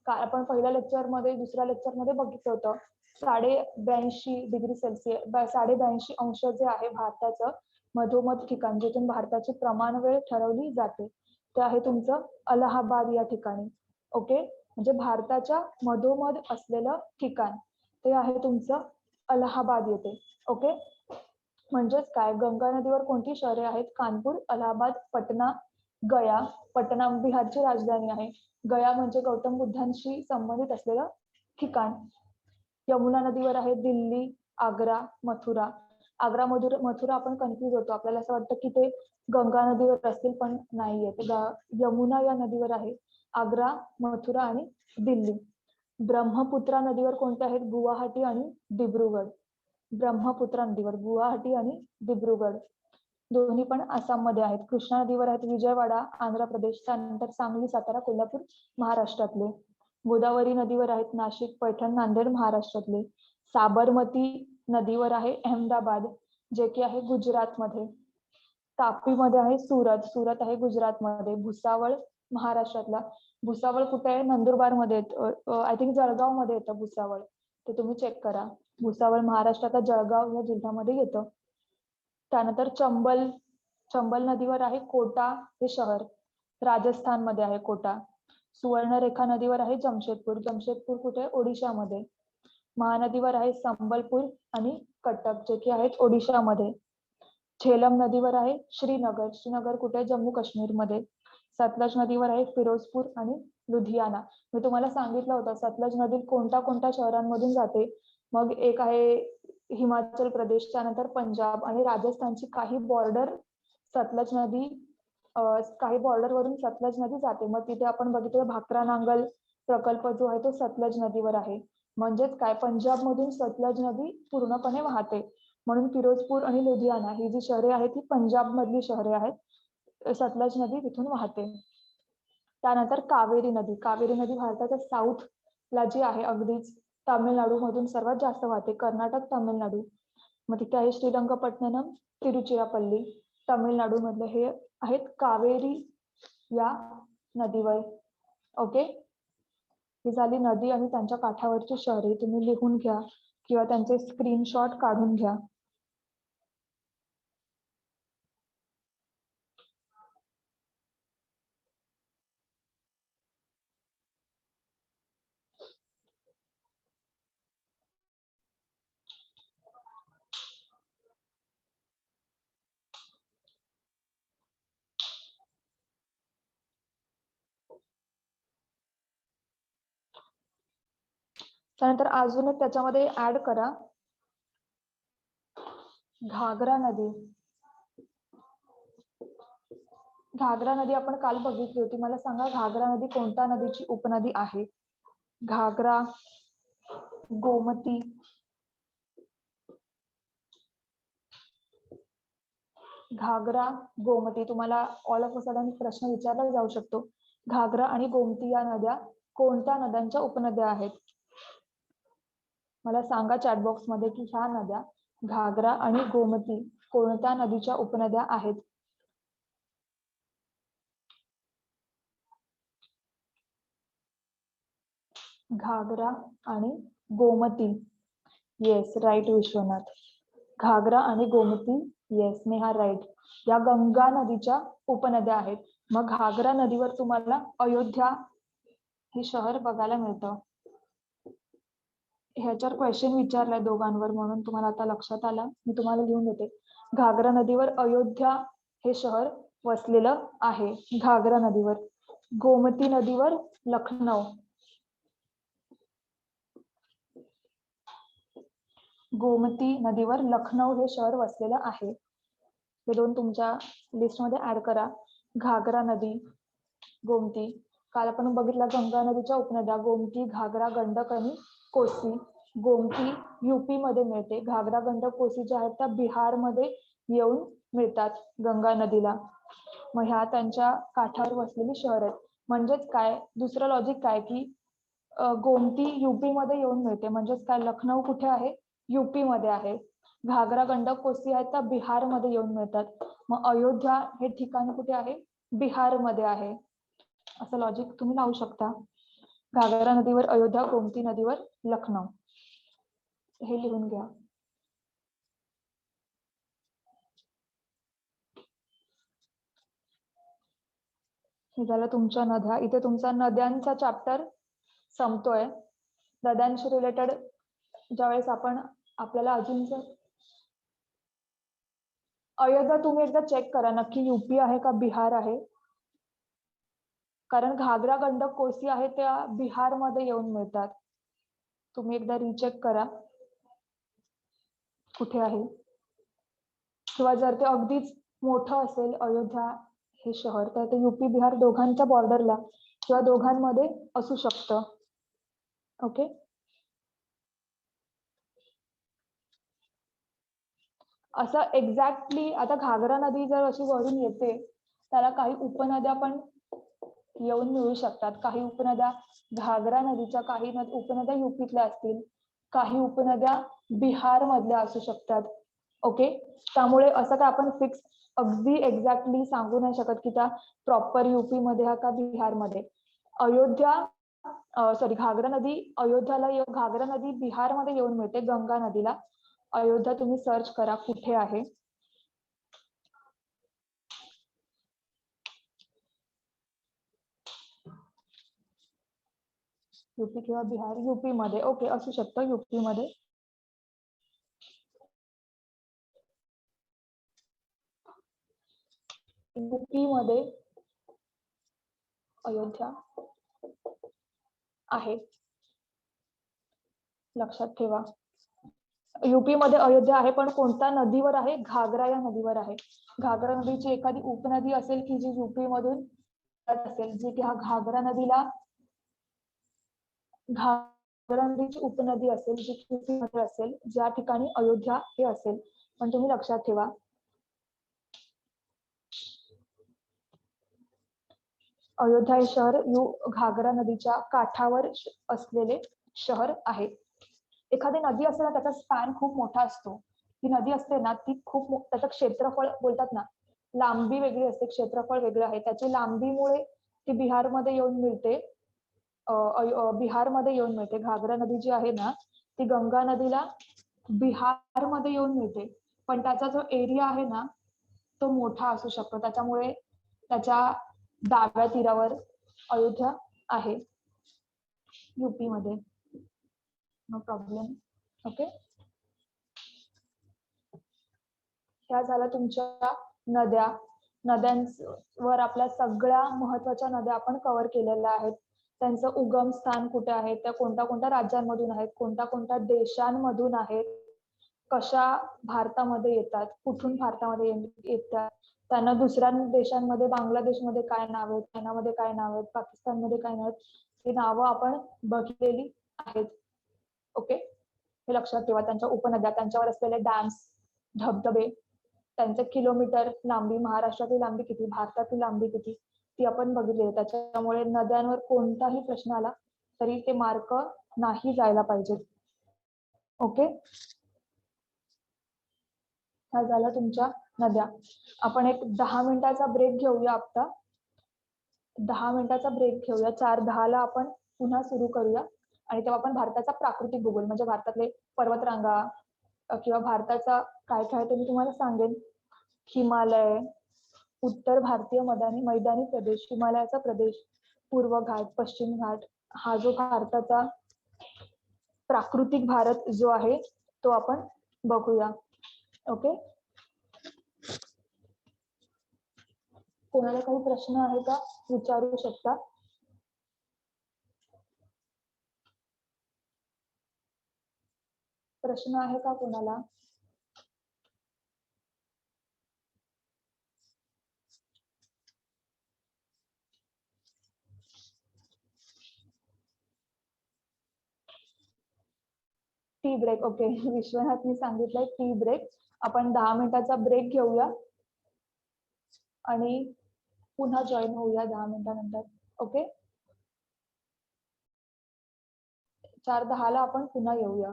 आपण पहिल्या लेक्चर मध्ये दुसऱ्या लेक्चर मध्ये बघितलं होतं 82.5 डिग्री सेल्सिअस, 82.5 अंश जे आहे भारताचं मधोमध ठिकाण, जिथून भारताची प्रमाण वेळ ठरवली जाते, ते आहे तुमचं अलाहाबाद या ठिकाणी. ओके, म्हणजे भारताच्या मधोमध असलेलं ठिकाण ते आहे तुमचं अलाहाबाद येते. ओके, म्हणजेच काय, गंगा नदीवर कोणती शहरे आहेत? कानपूर, अलाहाबाद, पटना, गया. पटना बिहारची राजधानी आहे. गया म्हणजे गौतम बुद्धांशी संबंधित असलेलं ठिकाण. यमुना नदीवर आहे दिल्ली, आग्रा, मथुरा. आग्रा मथुरा आपण कन्फ्युज होतो, आपल्याला असं वाटतं की ते गंगा नदीवर असतील, पण नाहीये. यमुना या नदीवर आहे आग्रा, मथुरा आणि दिल्ली. ब्रह्मपुत्रा नदीवर कोणते आहेत? गुवाहाटी आणि दिब्रुगड. ब्रह्मपुत्रा नदीवर गुवाहाटी आणि दिब्रुगड दोन्ही पण आसाम मध्ये आहेत. कृष्णा नदीवर आहेत विजयवाडा, आंध्र प्रदेश. त्यानंतर सांगली, सातारा, कोल्हापूर महाराष्ट्रातले. गोदावरी नदीवर आहेत नाशिक, पैठण, नांदेड महाराष्ट्रातले. साबरमती नदीवर आहे अहमदाबाद, जे की आहे गुजरातमध्ये. तापीमध्ये आहे सुरत, सुरत आहे गुजरातमध्ये. भुसावळ महाराष्ट्रातला. भुसावळ कुठे आहे? नंदुरबार मध्ये येतं, आय थिंक जळगाव मध्ये येतं भुसावळ, ते तुम्ही चेक करा. भुसावळ महाराष्ट्रातल्या जळगाव या जिल्ह्यामध्ये येतं. त्यानंतर चंबल नदीवर आहे कोटा हे शहर, राजस्थान मध्ये आहे कोटा. सुवर्णरेखा नदीवर आहे जमशेदपूर, जमशेदपूर कुठे? ओडिशामध्ये. महानदीवर आहे संबलपूर आणि कटक, जे की आहेत ओडिशामध्ये. झेलम नदीवर आहे श्रीनगर, श्रीनगर कुठे? जम्मू काश्मीर मध्ये. सतलज नदीवर आहे फिरोजपूर आणि लुधियाना. मी तुम्हाला सांगितलं होतं सतलज नदी कोणत्या कोणत्या शहरांमधून जाते. मग एक आहे हिमाचल प्रदेश, त्यानंतर पंजाब आणि राजस्थानची काही बॉर्डर सतलज नदी काही बॉर्डर वरून सतलज नदी जाते. मग तिथे आपण बघितलं भाकरा नांगल प्रकल्प जो आहे तो सतलज नदीवर आहे. म्हणजेच काय, पंजाब मधून सतलज नदी पूर्णपणे वाहते. म्हणून फिरोजपूर आणि लुधियाना ही जी शहरे आहेत ती पंजाब मधली शहरे आहेत. सतलज नदी तिथून वाहते. त्यानंतर कावेरी नदी. कावेरी नदी भारताच्या साऊथला जी आहे अगदीच तामिळनाडू मधून सर्वात जास्त वाहते. कर्नाटक, तामिळनाडू. मग तिथे आहे श्रीरंगपट्टणम, तिरुचिरापल्ली. तामिळनाडू मधले हे आहेत कावेरी या नदीवर. ओके, ही झाली नदी आणि त्यांच्या काठावरची शहरे. तुम्ही लिहून घ्या किंवा त्यांचे स्क्रीनशॉट काढून घ्या. त्यानंतर अजून एक त्याच्यामध्ये ऍड करा घागरा नदी. घागरा नदी आपण काल बघितली होती. मला सांगा घागरा नदी कोणत्या नदीची उपनदी आहे? घागरा, गोमती, घागरा, गोमती. तुम्हाला ऑल ऑफ अ सडन प्रश्न विचारला जाऊ शकतो. घागरा आणि गोमती या नद्या कोणत्या नद्यांच्या उपनद्या आहेत? मला सांगा चॅट बॉक्स मध्ये की ह्या नद्या घागरा आणि गोमती कोणत्या नदीच्या उपनद्या आहेत? घागरा आणि गोमती. Yes, right Vishwanath. घागरा आणि गोमती, येस नेहा, राईट. या गंगा नदीच्या उपनद्या आहेत. मग घागरा नदीवर तुम्हाला अयोध्या हे शहर बघायला मिळतं. ह्याच्यावर क्वेश्चन विचारलाय दोघांवर म्हणून तुम्हाला आता लक्षात आलं. मी तुम्हाला लिहून देते. घागरा नदीवर अयोध्या हे शहर वसलेलं आहे. घागरा नदीवर. गोमती नदीवर लखनौ. गोमती नदीवर लखनौ हे शहर वसलेलं आहे. हे दोन तुमच्या लिस्टमध्ये ऍड करा. घागरा नदी, गोमती. काल आपण बघितलं गंगा नदीच्या उपनद्या गोमती, घागरा, गंडक आणि कोसी. गोमती युपी मध्ये मिळते. घागरा, गंडक, कोसी ज्या आहेत त्या बिहार मध्ये येऊन मिळतात गंगा नदीला. मग ह्या त्यांच्या काठावर वसलेली शहर आहेत. म्हणजेच काय, दुसरं लॉजिक काय की गोमती युपी मध्ये येऊन मिळते. म्हणजेच काय, लखनौ कुठे आहे? युपी मध्ये आहे. घागरा, गंडक, कोसी आहेत त्या बिहार मध्ये येऊन मिळतात. मग अयोध्या हे ठिकाण कुठे आहे? बिहार मध्ये आहे. असं लॉजिक तुम्ही लावू शकता. घागरा नदीवर अयोध्या, गोमती नदीवर लखनौ. हे लिहून घ्या. हे झालं तुमच्या नद्या. इथे तुमचा नद्यांचा चॅप्टर संपतोय. नद्यांशी रिलेटेड ज्यावेळेस आपण आपल्याला अजून अयोध्या तुम्ही एकदा चेक करा नक्की युपी आहे का बिहार आहे. कारण घागरा, गंडक, कोसी आहे त्या बिहार मध्ये येऊन मिळतात. तुम्ही एकदा रिचेक करा कुठे आहे. किंवा जर ते अगदीच मोठं असेल अयोध्या हे शहर तर ते युपी बिहार दोघांच्या बॉर्डरला किंवा दोघांमध्ये असू शकतं. ओके, असं एक्झॅक्टली आता घागरा नदी जर अशी वरून येते त्याला काही उपनद्या पण येऊन मिळू शकतात. काही उपनद्या घागरा नदीच्या, काही उपनद्या युपीतल्या असतील, काही उपनद्या बिहार मधल्या असू शकतात. ओके, त्यामुळे असं काय आपण फिक्स अगदी एक्झॅक्टली सांगू नाही शकत की त्या प्रॉपर युपी मध्ये का बिहार मध्ये. अयोध्या सॉरी घागरा नदी अयोध्याला, घागरा नदी बिहार मध्ये येऊन मिळते गंगा नदीला. अयोध्या तुम्ही सर्च करा कुठे आहे. युपी किंवा बिहार, युपी मध्ये. ओके, असू शकतं युपी मध्ये. युपी मध्ये अयोध्या आहे, लक्षात ठेवा. युपी मध्ये अयोध्या आहे, पण कोणत्या नदीवर आहे? घागरा या नदीवर आहे. घागरा नदीची एखादी उपनदी असेल की जी युपी मधून असेल, जी की घागरा नदीला घागरा नदीची उपनदी असेल, जी युपी मध्ये असेल, ज्या ठिकाणी अयोध्या हे असेल. पण तुम्ही लक्षात ठेवा, अयोध्या हे शहर घागरा नदीच्या काठावर असलेले शहर आहे. एखादी नदी असेल ना, त्याचा स्पॅन खूप मोठा असतो. ती नदी असते ना, ती खूप त्याचं क्षेत्रफळ बोलतात ना, लांबी वेगळी असते, क्षेत्रफळ वेगळं आहे. त्याची लांबीमुळे ती बिहारमध्ये येऊन मिळते. बिहारमध्ये येऊन मिळते. घागरा नदी जी आहे ना, ती गंगा नदीला बिहारमध्ये येऊन मिळते. पण त्याचा जो एरिया आहे ना, तो मोठा असू शकतो. त्याच्यामुळे त्याच्या डाव्या तीरावर अयोध्या आहे, युपी मध्ये. No problem. ओके, ह्या झाल्या तुमच्या नद्या. नद्यांवर आपल्या सगळ्या महत्वाच्या नद्या आपण कव्हर केलेल्या आहेत. त्यांचं उगम स्थान कुठे आहे, त्या कोणत्या कोणत्या राज्यांमधून आहेत, कोणत्या कोणत्या देशांमधून आहेत, कशा भारतामध्ये येतात, कुठून भारतामध्ये येतात, त्यांना दुसऱ्या देशांमध्ये, बांगलादेशमध्ये काय नाव आहेत, चायनामध्ये काय नाव आहेत, पाकिस्तानमध्ये काय नाव आहेत, ही नावं आपण बघितलेली आहेत. ओके, हे लक्षात ठेवा. त्यांच्या उपनद्या, त्यांच्यावर असलेले डॅम्स, धबधबे, त्यांचे किलोमीटर लांबी, महाराष्ट्रातील लांबी किती, भारतातील लांबी किती, ती आपण बघितली. त्याच्यामुळे नद्यांवर कोणताही प्रश्न आला तरी ते मार्क नाही जायला पाहिजे. ओके, ह्या झाल्या तुमच्या नद्या. आपण एक 10 मिनिटाचा ब्रेक घेऊया. आता 10 मिनिटाचा ब्रेक घेऊया. 4:10 आपण पुन्हा सुरू करूया. आणि तेव्हा आपण भारताचा प्राकृतिक भूगोल म्हणजे भारतातले पर्वतरांगा किंवा भारताचा काय काय ते मी तुम्हाला सांगेन. हिमालय, उत्तर भारतीय मैदानी प्रदेश, हिमालयाचा प्रदेश, पूर्व घाट, पश्चिम घाट, हा जो भारताचा प्राकृतिक भारत जो आहे तो आपण बघूया. ओके, कोणाला काही प्रश्न आहे का, विचारू शकता. प्रश्न आहे का कोणाला? Tea break. ओके, विश्वनाथनी सांगितलंय टी ब्रेक. आपण 10 मिनिटाचा ब्रेक घेऊया आणि पुन्हा जॉईन होऊया 10 मिनिटानंतर. ओके, 4:10 आपण पुन्हा येऊया.